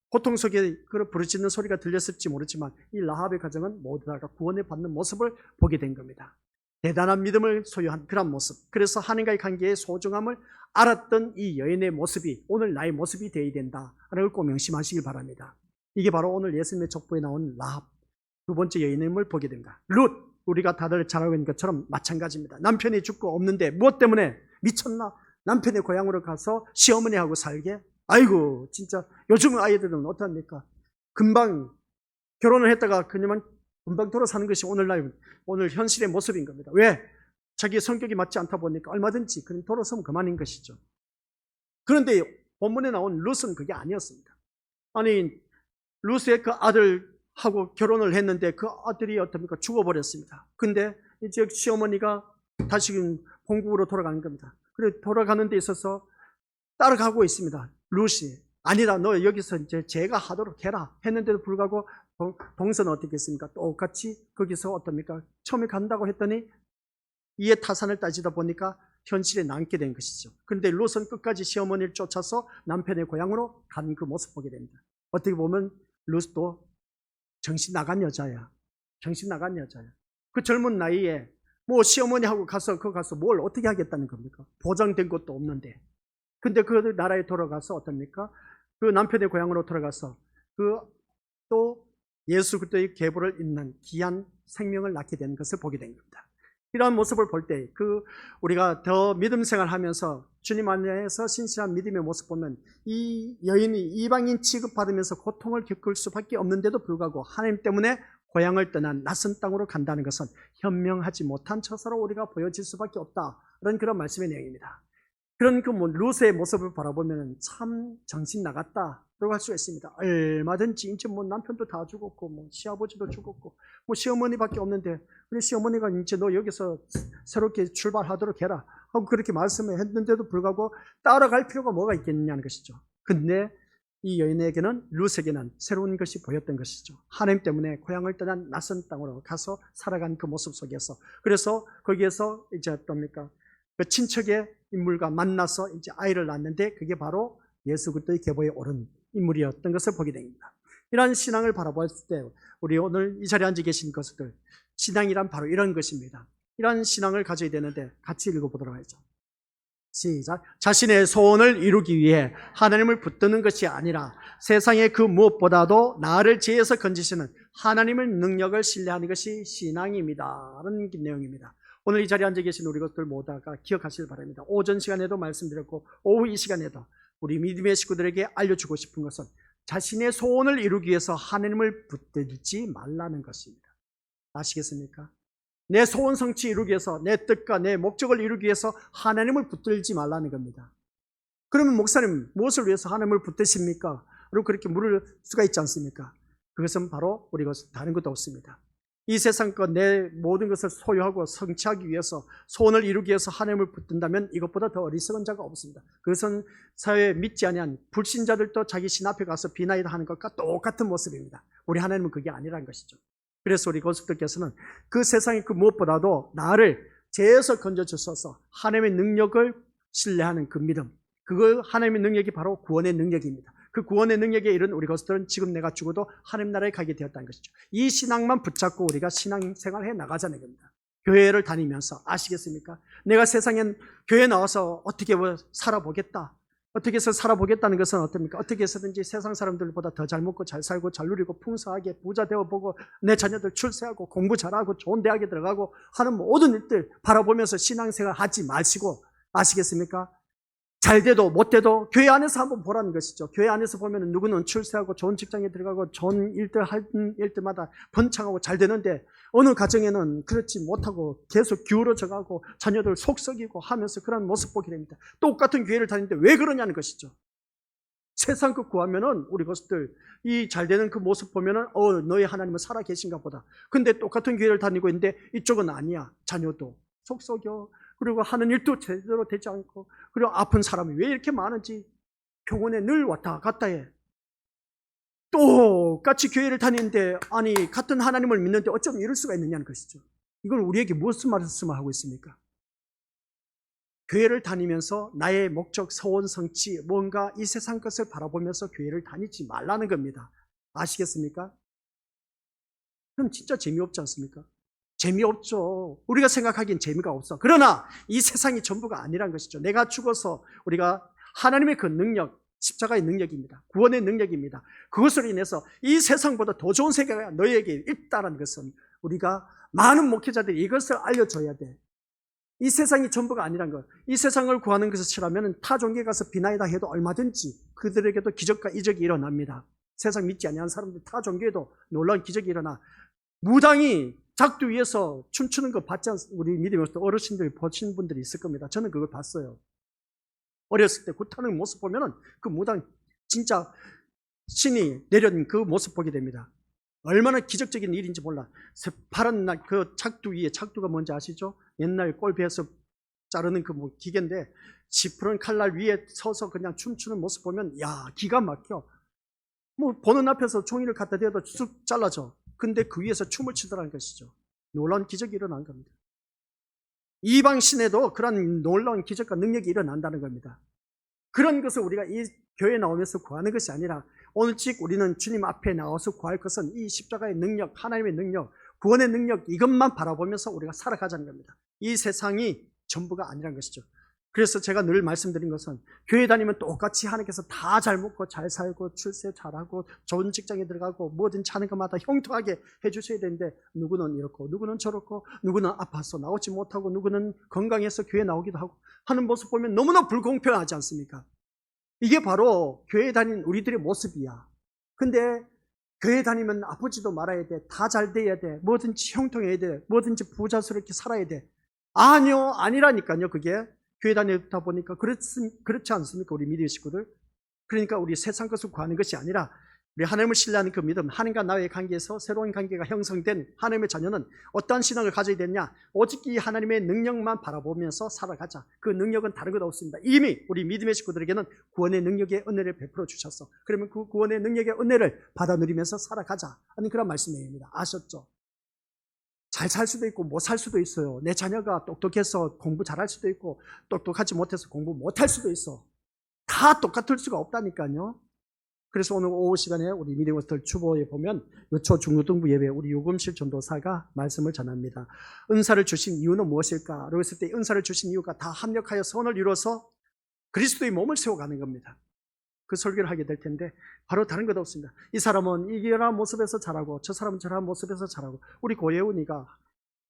고통 속에 그 부르짖는 소리가 들렸을지 모르지만 이 라합의 가정은 모두 다가 구원을 받는 모습을 보게 된 겁니다. 대단한 믿음을 소유한 그런 모습. 그래서 하나님과의 관계의 소중함을 알았던 이 여인의 모습이 오늘 나의 모습이 되어야 된다라는 걸 꼭 명심하시길 바랍니다. 이게 바로 오늘 예수님의 족보에 나온 라합, 두 번째 여인임을 보게 됩니다. 룻, 우리가 다들 잘 알고 있는 것처럼 마찬가지입니다. 남편이 죽고 없는데 무엇 때문에 미쳤나? 남편의 고향으로 가서 시어머니하고 살게? 아이고 진짜 요즘 아이들은 어떡합니까? 금방 결혼을 했다가 그냥 금방 돌아 사는 것이 오늘 현실의 모습인 겁니다. 왜? 자기 성격이 맞지 않다 보니까 얼마든지 그냥 돌아서면 그만인 것이죠. 그런데 본문에 나온 룻은 그게 아니었습니다. 아니 룻의 그 아들하고 결혼을 했는데 그 아들이 어떻습니까? 죽어버렸습니다. 근데 이제 시어머니가 다시 본국으로 돌아가는 겁니다. 그래 돌아가는 데 있어서 따라가고 있습니다. 룻이 아니다 너 여기서 이제 제가 하도록 해라 했는데도 불구하고 동서는 어떻게 했습니까? 똑같이 거기서 어떻습니까? 처음에 간다고 했더니 이에 타산을 따지다 보니까 현실에 남게 된 것이죠. 그런데 룻은 끝까지 시어머니를 쫓아서 남편의 고향으로 간 그 모습 보게 됩니다. 어떻게 보면 룻도 정신 나간 여자야. 정신 나간 여자야. 그 젊은 나이에 뭐 시어머니하고 가서 뭘 어떻게 하겠다는 겁니까? 보장된 것도 없는데. 근데 그 나라에 돌아가서 어떻습니까? 그 남편의 고향으로 돌아가서 또 예수 그리스도의 계보를 잇는 귀한 생명을 낳게 되는 것을 보게 된 겁니다. 이러한 모습을 볼 때 우리가 더 믿음 생활하면서 주님 안에서 신실한 믿음의 모습 보면 이 여인이 이방인 취급받으면서 고통을 겪을 수밖에 없는데도 불구하고 하나님 때문에 고향을 떠난 낯선 땅으로 간다는 것은 현명하지 못한 처사로 우리가 보여질 수밖에 없다는 그런 말씀의 내용입니다. 그런 룻의 모습을 바라보면 참 정신 나갔다라고 할 수가 있습니다. 얼마든지 이제 남편도 다 죽었고 시아버지도 죽었고 시어머니밖에 없는데 우리 시어머니가 이제 너 여기서 새롭게 출발하도록 해라 하고 그렇게 말씀을 했는데도 불구하고 따라갈 필요가 뭐가 있겠느냐는 것이죠. 근데 이 여인에게는 룻에게는 새로운 것이 보였던 것이죠. 하나님 때문에 고향을 떠난 낯선 땅으로 가서 살아간 그 모습 속에서 그래서 거기에서 이제 어떻습니까? 그 친척의 인물과 만나서 이제 아이를 낳았는데 그게 바로 예수 그리스도의 계보에 오른 인물이었던 것을 보게 됩니다. 이러한 신앙을 바라봤을 때 우리 오늘 이 자리에 앉아 계신 것들 신앙이란 바로 이런 것입니다. 이러한 신앙을 가져야 되는데 같이 읽어보도록 하죠. 시작. 자신의 소원을 이루기 위해 하나님을 붙드는 것이 아니라 세상의 그 무엇보다도 나를 죄에서 건지시는 하나님의 능력을 신뢰하는 것이 신앙입니다. 라는 내용입니다. 오늘 이 자리에 앉아 계신 우리 것들 모두가 기억하시길 바랍니다. 오전 시간에도 말씀드렸고 오후 이 시간에도 우리 믿음의 식구들에게 알려주고 싶은 것은 자신의 소원을 이루기 위해서 하나님을 붙들지 말라는 것입니다. 아시겠습니까? 내 소원 성취 이루기 위해서 내 뜻과 내 목적을 이루기 위해서 하나님을 붙들지 말라는 겁니다. 그러면 목사님 무엇을 위해서 하나님을 붙드십니까? 그리고 그렇게 물을 수가 있지 않습니까? 그것은 바로 우리 것은 다른 것도 없습니다. 이 세상 것 내 모든 것을 소유하고 성취하기 위해서 소원을 이루기 위해서 하나님을 붙든다면 이것보다 더 어리석은 자가 없습니다. 그것은 사회에 믿지 아니한 불신자들도 자기 신 앞에 가서 비나이다 하는 것과 똑같은 모습입니다. 우리 하나님은 그게 아니라는 것이죠. 그래서 우리 고속들께서는 그 세상의 그 무엇보다도 나를 죄에서 건져주셔서 하나님의 능력을 신뢰하는 그 믿음, 그걸 하나님의 능력이 바로 구원의 능력입니다. 그 구원의 능력에 이른 우리 것들은 지금 내가 죽어도 하나님 나라에 가게 되었다는 것이죠. 이 신앙만 붙잡고 우리가 신앙생활을 해 나가자는 겁니다. 교회를 다니면서 아시겠습니까? 내가 세상엔 교회 나와서 어떻게 살아보겠다. 어떻게 해서 살아보겠다는 것은 어떻습니까? 어떻게 해서든지 세상 사람들보다 더 잘 먹고 잘 살고 잘 누리고 풍성하게 부자 되어보고 내 자녀들 출세하고 공부 잘하고 좋은 대학에 들어가고 하는 모든 일들 바라보면서 신앙생활 하지 마시고 아시겠습니까? 잘 돼도 못 돼도 교회 안에서 한번 보라는 것이죠. 교회 안에서 보면 누구는 출세하고 좋은 직장에 들어가고 좋은 일들 할 일들마다 번창하고 잘 되는데 어느 가정에는 그렇지 못하고 계속 기울어져 가고 자녀들 속 썩이고 하면서 그런 모습 보게 됩니다. 똑같은 교회를 다니는데 왜 그러냐는 것이죠. 세상 것 구하면은 우리 것들 이 잘 되는 그 모습 보면은 너희 하나님은 살아 계신가 보다. 근데 똑같은 교회를 다니고 있는데 이쪽은 아니야. 자녀도 속썩여. 그리고 하는 일도 제대로 되지 않고, 그리고 아픈 사람이 왜 이렇게 많은지 병원에 늘 왔다 갔다 해. 똑같이 교회를 다니는데 아니 같은 하나님을 믿는데 어쩜 이럴 수가 있느냐는 것이죠. 이걸 우리에게 무슨 말씀을 하고 있습니까? 교회를 다니면서 나의 목적, 서원, 성취, 뭔가 이 세상 것을 바라보면서 교회를 다니지 말라는 겁니다. 아시겠습니까? 그럼 진짜 재미없지 않습니까? 재미없죠. 우리가 생각하기엔 재미가 없어. 그러나 이 세상이 전부가 아니란 것이죠. 내가 죽어서 우리가 하나님의 그 능력, 십자가의 능력입니다. 구원의 능력입니다. 그것으로 인해서 이 세상보다 더 좋은 세계가 너희에게 있다는 것은 우리가 많은 목회자들이 이것을 알려줘야 돼. 이 세상이 전부가 아니란 것. 이 세상을 구하는 것을 싫어하면 타 종교에 가서 비나이다 해도 얼마든지 그들에게도 기적과 이적이 일어납니다. 세상 믿지 아니하는 사람들 타 종교에도 놀라운 기적이 일어나. 무당이 작두 위에서 춤추는 거 봤지 않습니까? 우리 믿음의 어르신들 보신 분들이 있을 겁니다. 저는 그걸 봤어요. 어렸을 때 굿하는 모습 보면은 그 무당 진짜 신이 내려진 그 모습 보게 됩니다. 얼마나 기적적인 일인지 몰라. 새파란 그 작두 위에, 작두가 뭔지 아시죠? 옛날 꼴배에서 자르는 그 뭐 기계인데 지푸른 칼날 위에 서서 그냥 춤추는 모습 보면 야 기가 막혀. 뭐 보는 앞에서 종이를 갖다 대도 쑥 잘라져. 근데 그 위에서 춤을 추더라는 것이죠. 놀라운 기적이 일어난 겁니다. 이방 신에도 그런 놀라운 기적과 능력이 일어난다는 겁니다. 그런 것을 우리가 이 교회에 나오면서 구하는 것이 아니라 오늘씩 우리는 주님 앞에 나와서 구할 것은 이 십자가의 능력, 하나님의 능력, 구원의 능력 이것만 바라보면서 우리가 살아가자는 겁니다. 이 세상이 전부가 아니란 것이죠. 그래서 제가 늘 말씀드린 것은 교회 다니면 똑같이 하나님께서 다 잘 먹고 잘 살고 출세 잘하고 좋은 직장에 들어가고 뭐든지 하는 것마다 형통하게 해주셔야 되는데 누구는 이렇고 누구는 저렇고 누구는 아파서 나오지 못하고 누구는 건강해서 교회 나오기도 하고 하는 모습 보면 너무나 불공평하지 않습니까? 이게 바로 교회 다니는 우리들의 모습이야. 근데 교회 다니면 아프지도 말아야 돼. 다 잘 돼야 돼. 뭐든지 형통해야 돼. 뭐든지 부자스럽게 살아야 돼. 아니요. 아니라니까요. 그게 교회 다니다 보니까 그렇지 않습니까? 우리 믿음의 식구들. 그러니까 우리 세상 것을 구하는 것이 아니라 우리 하나님을 신뢰하는 그 믿음, 하나님과 나의 관계에서 새로운 관계가 형성된 하나님의 자녀는 어떠한 신앙을 가져야 되냐? 오직 이 하나님의 능력만 바라보면서 살아가자. 그 능력은 다른 것 없습니다. 이미 우리 믿음의 식구들에게는 구원의 능력의 은혜를 베풀어 주셨어. 그러면 그 구원의 능력의 은혜를 받아 누리면서 살아가자 하는 그런 말씀입니다. 아셨죠? 잘 살 수도 있고 못 살 수도 있어요. 내 자녀가 똑똑해서 공부 잘할 수도 있고 똑똑하지 못해서 공부 못할 수도 있어. 다 똑같을 수가 없다니까요. 그래서 오늘 오후 시간에 우리 믿음의 호스텔 추보에 보면 요초 중고등부 예배 우리 요금실 전도사가 말씀을 전합니다. 은사를 주신 이유는 무엇일까? 라고 했을 때 은사를 주신 이유가 다 합력하여 선을 이루어서 그리스도의 몸을 세워가는 겁니다. 그 설교를 하게 될 텐데 바로 다른 것 없습니다. 이 사람은 이러한 모습에서 자라고 저 사람은 저러한 모습에서 자라고 우리 고예훈이가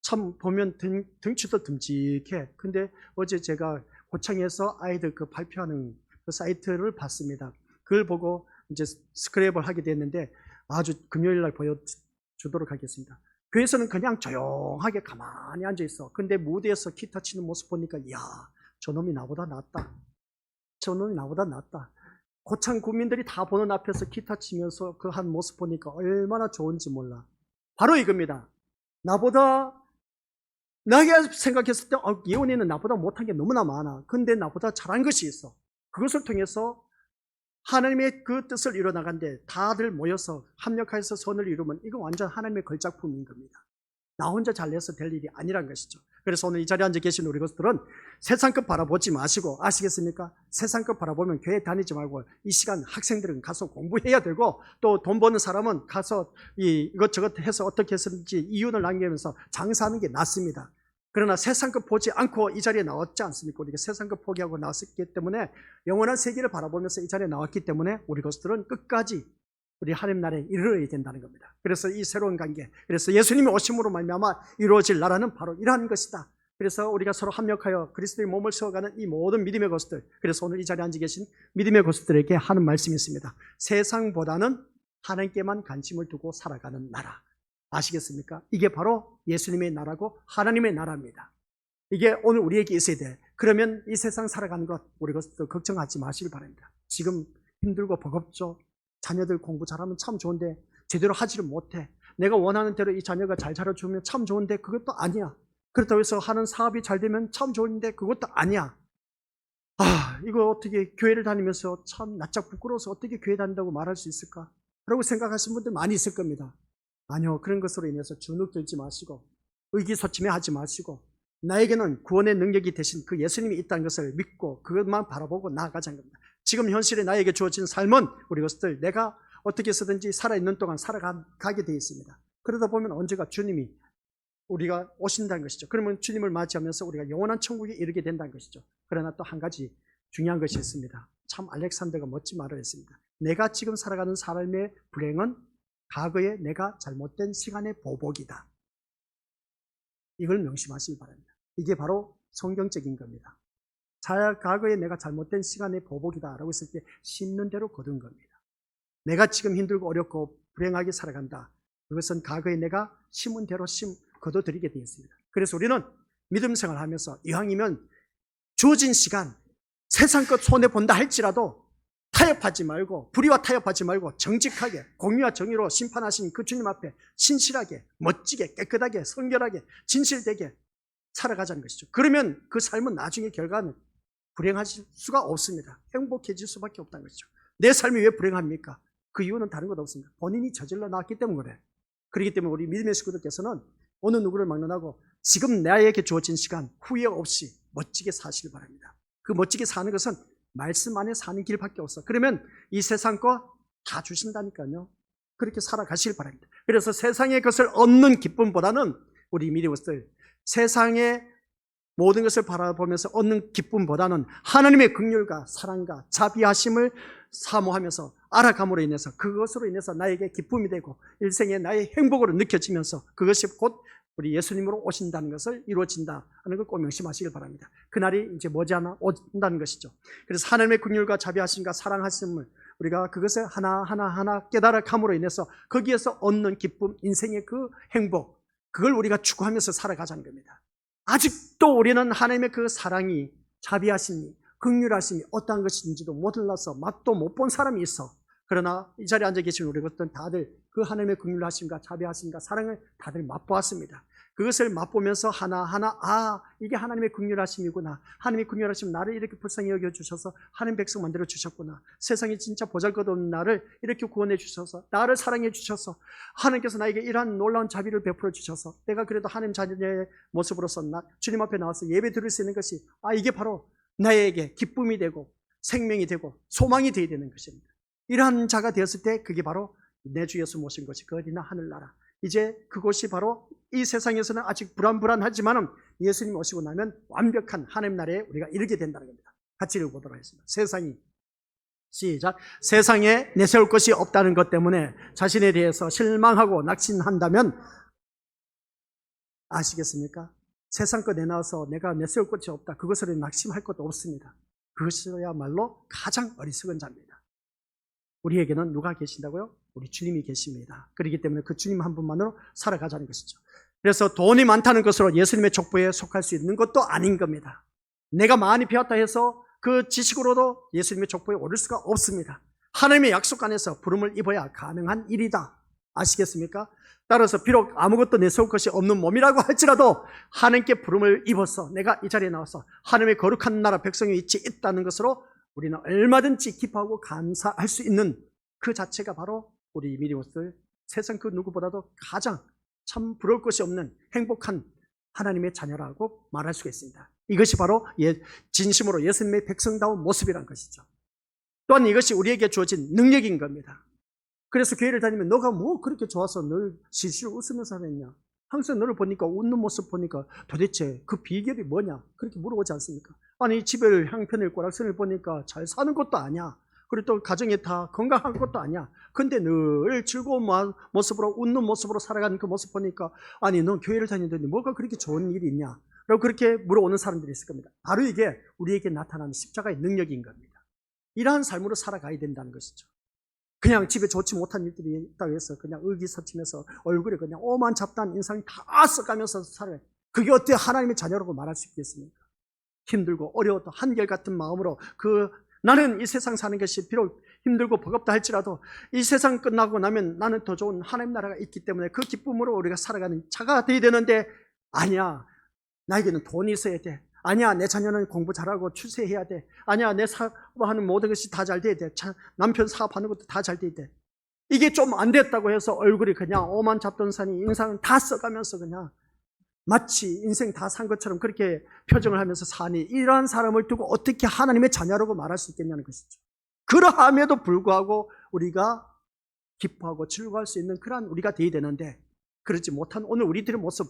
참 보면 등치도 듬직해. 근데 어제 제가 고창에서 아이들 그 발표하는 그 사이트를 봤습니다. 그걸 보고 이제 스크랩을 하게 됐는데 아주 금요일 날 보여주도록 하겠습니다. 교회에서는 그냥 조용하게 가만히 앉아있어. 근데 무대에서 기타 치는 모습 보니까 이야 저놈이 나보다 낫다. 저놈이 나보다 낫다. 고창 국민들이 다 보는 앞에서 기타 치면서 그 한 모습 보니까 얼마나 좋은지 몰라. 바로 이겁니다. 나보다 내가 생각했을 때 예원이는 나보다 못한 게 너무나 많아. 근데 나보다 잘한 것이 있어. 그것을 통해서 하나님의 그 뜻을 이뤄나간데 다들 모여서 합력해서 선을 이루면 이거 완전 하나님의 걸작품인 겁니다. 나 혼자 잘내서 될 일이 아니란 것이죠. 그래서 오늘 이 자리에 앉아 계신 우리 것들은 세상 것 바라보지 마시고 아시겠습니까? 세상 것 바라보면 교회 다니지 말고 이 시간 학생들은 가서 공부해야 되고 또 돈 버는 사람은 가서 이것저것 해서 어떻게 했는지 이윤을 남기면서 장사하는 게 낫습니다. 그러나 세상 것 보지 않고 이 자리에 나왔지 않습니까? 우리가 세상 것 포기하고 나왔기 때문에 영원한 세계를 바라보면서 이 자리에 나왔기 때문에 우리 것들은 끝까지 우리 하나님 나라에 이르러야 된다는 겁니다. 그래서 이 새로운 관계, 그래서 예수님이 오심으로 말미암아 이루어질 나라는 바로 이러한 것이다. 그래서 우리가 서로 합력하여 그리스도의 몸을 세워가는 이 모든 믿음의 것들, 그래서 오늘 이 자리에 앉아 계신 믿음의 것들에게 하는 말씀이 있습니다. 세상보다는 하나님께만 관심을 두고 살아가는 나라. 아시겠습니까? 이게 바로 예수님의 나라고 하나님의 나라입니다. 이게 오늘 우리에게 있어야 돼. 그러면 이 세상 살아가는 것 우리 것도 걱정하지 마시길 바랍니다. 지금 힘들고 버겁죠. 자녀들 공부 잘하면 참 좋은데 제대로 하지를 못해. 내가 원하는 대로 이 자녀가 잘 자라주면 참 좋은데 그것도 아니야. 그렇다고 해서 하는 사업이 잘 되면 참 좋은데 그것도 아니야. 이거 어떻게 교회를 다니면서 참 낯짝 부끄러워서 어떻게 교회 다닌다고 말할 수 있을까? 라고 생각하시는 분들 많이 있을 겁니다. 아니요, 그런 것으로 인해서 주눅 들지 마시고 의기소침해 하지 마시고 나에게는 구원의 능력이 되신 그 예수님이 있다는 것을 믿고 그것만 바라보고 나아가자는 겁니다. 지금 현실에 나에게 주어진 삶은 우리 것들 내가 어떻게 해서든지 살아있는 동안 살아가게 되어 있습니다. 그러다 보면 언제가 주님이 우리가 오신다는 것이죠. 그러면 주님을 맞이하면서 우리가 영원한 천국에 이르게 된다는 것이죠. 그러나 또 한 가지 중요한 것이 있습니다. 참 알렉산더가 멋진 말을 했습니다. 내가 지금 살아가는 삶의 불행은 과거에 내가 잘못된 시간의 보복이다. 이걸 명심하시기 바랍니다. 이게 바로 성경적인 겁니다. 과거에 내가 잘못된 시간의 보복이다 라고 했을 때 심는 대로 거둔 겁니다. 내가 지금 힘들고 어렵고 불행하게 살아간다. 그것은 과거에 내가 심은 대로 거둬들이게 되어 있습니다. 그래서 우리는 믿음 생활하면서 이왕이면 주어진 시간 세상 것 손해본다 할지라도 타협하지 말고 불의와 타협하지 말고 정직하게 공의와 정의로 심판하신 그 주님 앞에 신실하게 멋지게 깨끗하게 성결하게 진실되게 살아가자는 것이죠. 그러면 그 삶은 나중에 결과는 불행하실 수가 없습니다. 행복해질 수밖에 없다는 것이죠. 내 삶이 왜 불행합니까? 그 이유는 다른 것 없습니다. 본인이 저질러 놨기 때문에 그래. 그렇기 때문에 우리 믿음의 식구들께서는 어느 누구를 막론하고 지금 나에게 주어진 시간 후회 없이 멋지게 사시길 바랍니다. 그 멋지게 사는 것은 말씀 안에 사는 길밖에 없어. 그러면 이 세상 거 다 주신다니까요. 그렇게 살아가시길 바랍니다. 그래서 세상의 것을 얻는 기쁨보다는 우리 미리오스들 세상의 모든 것을 바라보면서 얻는 기쁨보다는 하나님의 긍휼과 사랑과 자비하심을 사모하면서 알아감으로 인해서 그것으로 인해서 나에게 기쁨이 되고 일생에 나의 행복으로 느껴지면서 그것이 곧 우리 예수님으로 오신다는 것을 이루어진다 하는 걸 꼭 명심하시길 바랍니다. 그날이 이제 머지않아 온다는 것이죠. 그래서 하나님의 긍휼과 자비하심과 사랑하심을 우리가 그것을 하나하나 깨달아감으로 인해서 거기에서 얻는 기쁨, 인생의 그 행복, 그걸 우리가 추구하면서 살아가자는 겁니다. 아직도 우리는 하나님의 그 사랑이, 자비하심이, 긍휼하심이 어떠한 것인지도 몰라서 맛도 못 본 사람이 있어. 그러나 이 자리에 앉아 계신 우리 것들은 다들 그 하나님의 긍휼하심과 자비하심과 사랑을 다들 맛보았습니다. 그것을 맛보면서 하나하나 이게 하나님의 긍휼하심이구나. 하나님의 긍휼하심 나를 이렇게 불쌍히 여겨주셔서 하나님 백성 만들어 주셨구나. 세상에 진짜 보잘것없는 나를 이렇게 구원해 주셔서 나를 사랑해 주셔서 하나님께서 나에게 이러한 놀라운 자비를 베풀어 주셔서 내가 그래도 하나님 자녀의 모습으로서 주님 앞에 나와서 예배 드릴 수 있는 것이 이게 바로 나에게 기쁨이 되고 생명이 되고 소망이 되어야 되는 것입니다. 이러한 자가 되었을 때 그게 바로 내 주 예수 모신 것이 그 어디나 하늘나라. 이제 그곳이 바로 이 세상에서는 아직 불안불안하지만 예수님 오시고 나면 완벽한 하나님 나라에 우리가 이르게 된다는 겁니다. 같이 읽어보도록 하겠습니다. 세상이 시작. 세상에 내세울 것이 없다는 것 때문에 자신에 대해서 실망하고 낙심한다면 아시겠습니까? 세상 거 내놔서 내가 내세울 것이 없다. 그것으로 낙심할 것도 없습니다. 그것이야말로 가장 어리석은 자입니다. 우리에게는 누가 계신다고요? 우리 주님이 계십니다. 그렇기 때문에 그 주님 한 분만으로 살아가자는 것이죠. 그래서 돈이 많다는 것으로 예수님의 족보에 속할 수 있는 것도 아닌 겁니다. 내가 많이 배웠다 해서 그 지식으로도 예수님의 족보에 오를 수가 없습니다. 하나님의 약속 안에서 부름을 입어야 가능한 일이다. 아시겠습니까? 따라서 비록 아무것도 내세울 것이 없는 몸이라고 할지라도 하나님께 부름을 입어서 내가 이 자리에 나와서 하나님의 거룩한 나라 백성의 위치에 있다는 것으로 우리는 얼마든지 기뻐하고 감사할 수 있는 그 자체가 바로 우리 미리오스들 세상 그 누구보다도 가장 참 부러울 것이 없는 행복한 하나님의 자녀라고 말할 수가 있습니다. 이것이 바로 진심으로 예수님의 백성다운 모습이란 것이죠. 또한 이것이 우리에게 주어진 능력인 겁니다. 그래서 교회를 다니면 너가 뭐 그렇게 좋아서 늘 실실 웃으면서 하느냐, 항상 너를 보니까 웃는 모습 보니까 도대체 그 비결이 뭐냐 그렇게 물어보지 않습니까? 아니 집을 형편을 꼬락선을 보니까 잘 사는 것도 아니야. 그리고 또 가정에 다 건강한 것도 아니야. 근데 늘 즐거운 모습으로 웃는 모습으로 살아가는 그 모습 보니까 아니 넌 교회를 다니더니 뭐가 그렇게 좋은 일이 있냐 라고 그렇게 물어오는 사람들이 있을 겁니다. 바로 이게 우리에게 나타나는 십자가의 능력인 겁니다. 이러한 삶으로 살아가야 된다는 것이죠. 그냥 집에 좋지 못한 일들이 있다고 해서 그냥 의기소침해서 얼굴에 그냥 오만 잡다한 인상이 다 써가면서 살아요. 그게 어떻게 하나님의 자녀라고 말할 수 있겠습니까? 힘들고 어려웠던 한결같은 마음으로 그 나는 이 세상 사는 것이 비록 힘들고 버겁다 할지라도 이 세상 끝나고 나면 나는 더 좋은 하나님 나라가 있기 때문에 그 기쁨으로 우리가 살아가는 자가 되어야 되는데, 아니야, 나에게는 돈이 있어야 돼. 아니야, 내 자녀는 공부 잘하고 출세해야 돼. 아니야, 내 사업하는 모든 것이 다 잘 돼야 돼. 남편 사업하는 것도 다 잘 돼야 돼. 이게 좀 안 됐다고 해서 얼굴이 그냥 오만 잡던 산이 인상은 다 써가면서 그냥 마치 인생 다 산 것처럼 그렇게 표정을 하면서 사니, 이러한 사람을 두고 어떻게 하나님의 자녀라고 말할 수 있겠냐는 것이죠. 그러함에도 불구하고 우리가 기뻐하고 즐거워할 수 있는 그러한 우리가 되어야 되는데, 그렇지 못한 오늘 우리들의 모습,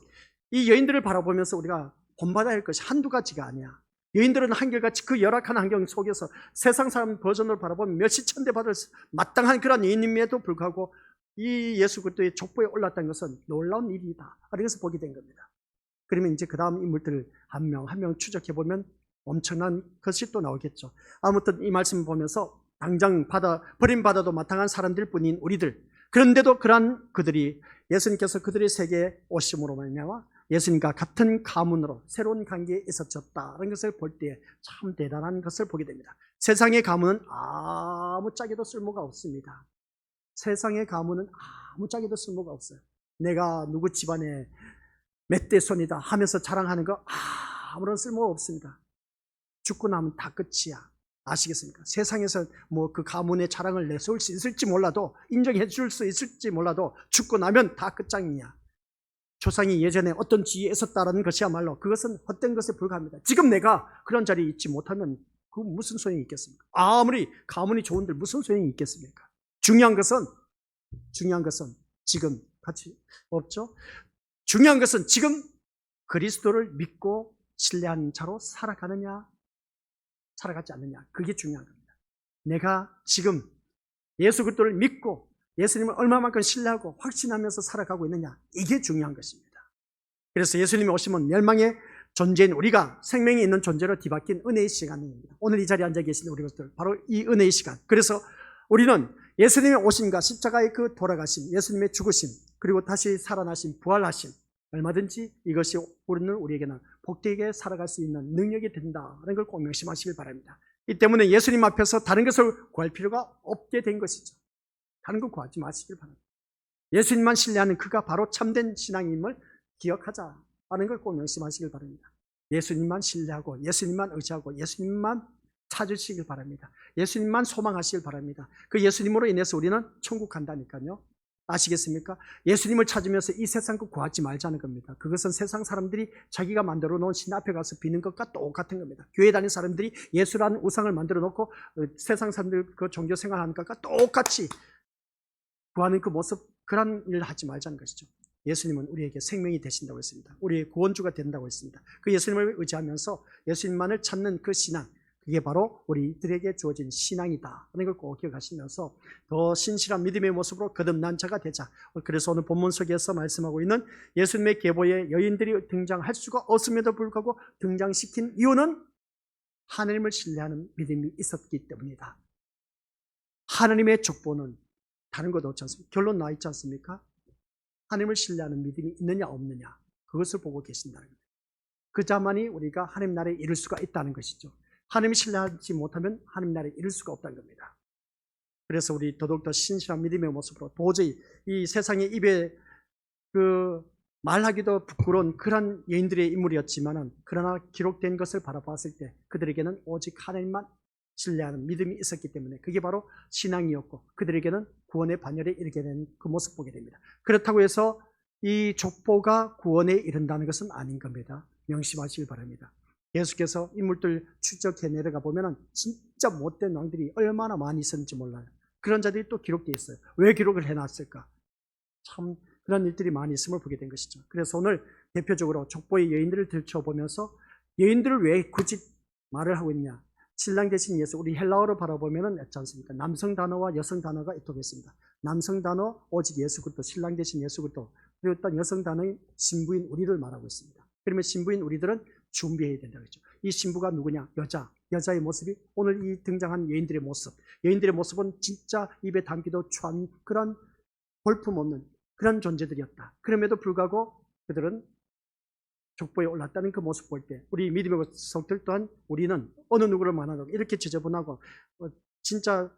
이 여인들을 바라보면서 우리가 본받아야 할 것이 한두 가지가 아니야. 여인들은 한결같이 그 열악한 환경 속에서 세상 사람 버전을 바라보면 몇십 천대 받을 마땅한 그런 여인임에도 불구하고 이 예수 그리스도의 족보에 올랐다는 것은 놀라운 일이다. 그래서 보게 된 겁니다. 그러면 이제 그 다음 인물들을 한 명 한 명 추적해 보면 엄청난 것이 또 나오겠죠. 아무튼 이 말씀을 보면서 당장 버림받아도 마땅한 사람들 뿐인 우리들, 그런데도 그러한 그들이 예수님께서 그들의 세계에 오심으로 말미암아 예수님과 같은 가문으로 새로운 관계에 있어졌다는 것을 볼 때 참 대단한 것을 보게 됩니다. 세상의 가문은 아무짝에도 쓸모가 없습니다. 세상의 가문은 아무짝에도 쓸모가 없어요. 내가 누구 집안의 맷대 손이다 하면서 자랑하는 거 아무런 쓸모가 없습니다. 죽고 나면 다 끝이야. 아시겠습니까? 세상에서 뭐 그 가문의 자랑을 내세울 수 있을지 몰라도, 인정해 줄 수 있을지 몰라도 죽고 나면 다 끝장이야. 조상이 예전에 어떤 지위에 있었다는 것이야말로 그것은 헛된 것에 불과합니다. 지금 내가 그런 자리에 있지 못하면 그 무슨 소용이 있겠습니까? 아무리 가문이 좋은들 무슨 소용이 있겠습니까? 중요한 것은 지금 같이 없죠? 중요한 것은 지금 그리스도를 믿고 신뢰하는 자로 살아가느냐, 살아가지 않느냐, 그게 중요한 겁니다. 내가 지금 예수 그리스도를 믿고 예수님을 얼마만큼 신뢰하고 확신하면서 살아가고 있느냐, 이게 중요한 것입니다. 그래서 예수님이 오시면 멸망의 존재인 우리가 생명이 있는 존재로 뒤바뀐 은혜의 시간입니다. 오늘 이 자리에 앉아 계신 우리 것들, 바로 이 은혜의 시간. 그래서 우리는 예수님의 오심과 십자가의 그 돌아가심, 예수님의 죽으심, 그리고 다시 살아나심, 부활하심, 얼마든지 이것이 우리에게는 복되게 살아갈 수 있는 능력이 된다는 걸 꼭 명심하시길 바랍니다. 이 때문에 예수님 앞에서 다른 것을 구할 필요가 없게 된 것이죠. 다른 거 구하지 마시길 바랍니다. 예수님만 신뢰하는 그가 바로 참된 신앙임을 기억하자는 걸 꼭 명심하시길 바랍니다. 예수님만 신뢰하고 예수님만 의지하고 예수님만 찾으시길 바랍니다. 예수님만 소망하시길 바랍니다. 그 예수님으로 인해서 우리는 천국 간다니까요. 아시겠습니까? 예수님을 찾으면서 이 세상 거 구하지 말자는 겁니다. 그것은 세상 사람들이 자기가 만들어 놓은 신 앞에 가서 비는 것과 똑같은 겁니다. 교회 다니는 사람들이 예수라는 우상을 만들어 놓고 세상 사람들 그 종교 생활하는 것과 똑같이 구하는 그 모습, 그런 일을 하지 말자는 것이죠. 예수님은 우리에게 생명이 되신다고 했습니다. 우리의 구원주가 된다고 했습니다. 그 예수님을 의지하면서 예수님만을 찾는 그 신앙, 그게 바로 우리들에게 주어진 신앙이다 하는 걸 꼭 기억하시면서 더 신실한 믿음의 모습으로 거듭난 자가 되자. 그래서 오늘 본문 속에서 말씀하고 있는 예수님의 계보에 여인들이 등장할 수가 없음에도 불구하고 등장시킨 이유는 하나님을 신뢰하는 믿음이 있었기 때문이다. 하나님의 족보는 다른 것 없지 않습니까? 결론 나 있지 않습니까? 하나님을 신뢰하는 믿음이 있느냐 없느냐, 그것을 보고 계신다는 겁니다. 그 자만이 우리가 하나님 나라에 이룰 수가 있다는 것이죠. 하나님을 신뢰하지 못하면 하나님 나라에 이룰 수가 없다는 겁니다. 그래서 우리 더더욱더 신실한 믿음의 모습으로 도저히 이 세상의 입에 말하기도 부끄러운 그런 여인들의 인물이었지만은, 그러나 기록된 것을 바라봤을 때 그들에게는 오직 하나님만 신뢰하는 믿음이 있었기 때문에 그게 바로 신앙이었고, 그들에게는 구원의 반열에 이르게 된 그 모습 보게 됩니다. 그렇다고 해서 이 족보가 구원에 이른다는 것은 아닌 겁니다. 명심하시길 바랍니다. 예수께서 인물들 추적해 내려가 보면은 진짜 못된 왕들이 얼마나 많이 있었는지 몰라요. 그런 자들이 또 기록되어 있어요. 왜 기록을 해놨을까? 참 그런 일들이 많이 있음을 보게 된 것이죠. 그래서 오늘 대표적으로 족보의 여인들을 들춰보면서 여인들을 왜 굳이 말을 하고 있냐? 신랑 대신 예수, 우리 헬라어로 바라보면은 있지 않습니까? 남성 단어와 여성 단어가 있다고 했습니다. 남성 단어 오직 예수 그리스도, 신랑 대신 예수 그리스도, 그리고 또 여성 단어인 신부인 우리를 말하고 있습니다. 그러면 신부인 우리들은 준비해야 된다고 했죠. 이 신부가 누구냐? 여자의 모습이 오늘 이 등장한 여인들의 모습, 여인들의 모습은 진짜 입에 담기도 추한 그런 볼품없는 그런 존재들이었다. 그럼에도 불구하고 그들은 족보에 올랐다는 그 모습 볼 때 우리 믿음의 속들 또한 우리는 어느 누구를 만나도 이렇게 지저분하고 진짜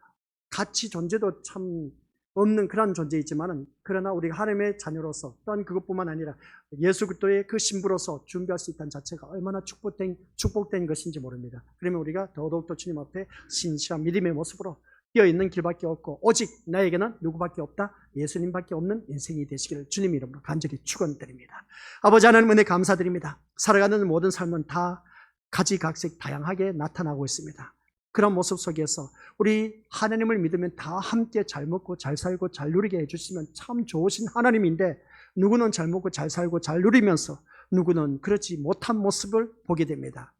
가치 존재도 참 없는 그런 존재이지만은 그러나 우리가 하나님의 자녀로서 또한 그것뿐만 아니라 예수 그리스도의 그 신부로서 준비할 수 있다는 자체가 얼마나 축복된 것인지 모릅니다. 그러면 우리가 더더욱 더 주님 앞에 신실한 믿음의 모습으로 뛰어있는 길밖에 없고 오직 나에게는 누구밖에 없다? 예수님밖에 없는 인생이 되시기를 주님 이름으로 간절히 축원드립니다. 아버지 하나님 은혜 감사드립니다. 살아가는 모든 삶은 다 가지각색 다양하게 나타나고 있습니다. 그런 모습 속에서 우리 하나님을 믿으면 다 함께 잘 먹고 잘 살고 잘 누리게 해주시면 참 좋으신 하나님인데 누구는 잘 먹고 잘 살고 잘 누리면서 누구는 그렇지 못한 모습을 보게 됩니다.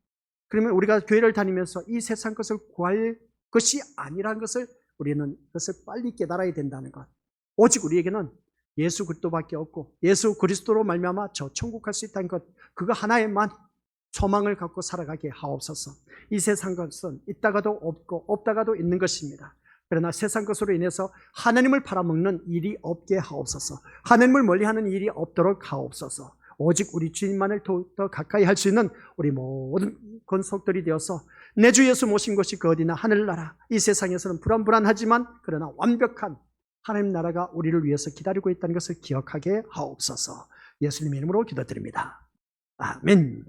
그러면 우리가 교회를 다니면서 이 세상 것을 구할 것이 아니라는 것을 우리는 그것을 빨리 깨달아야 된다는 것. 오직 우리에게는 예수 그리스도밖에 없고 예수 그리스도로 말미암아 저 천국 갈 수 있다는 것, 그거 하나에만 소망을 갖고 살아가게 하옵소서. 이 세상 것은 있다가도 없고 없다가도 있는 것입니다. 그러나 세상 것으로 인해서 하나님을 팔아먹는 일이 없게 하옵소서. 하나님을 멀리하는 일이 없도록 하옵소서. 오직 우리 주님만을 더욱더 가까이 할 수 있는 우리 모든 권속들이 되어서 내 주 예수 모신 것이 그 어디나 하늘나라, 이 세상에서는 불안불안하지만 그러나 완벽한 하나님 나라가 우리를 위해서 기다리고 있다는 것을 기억하게 하옵소서. 예수님 이름으로 기도드립니다. 아멘.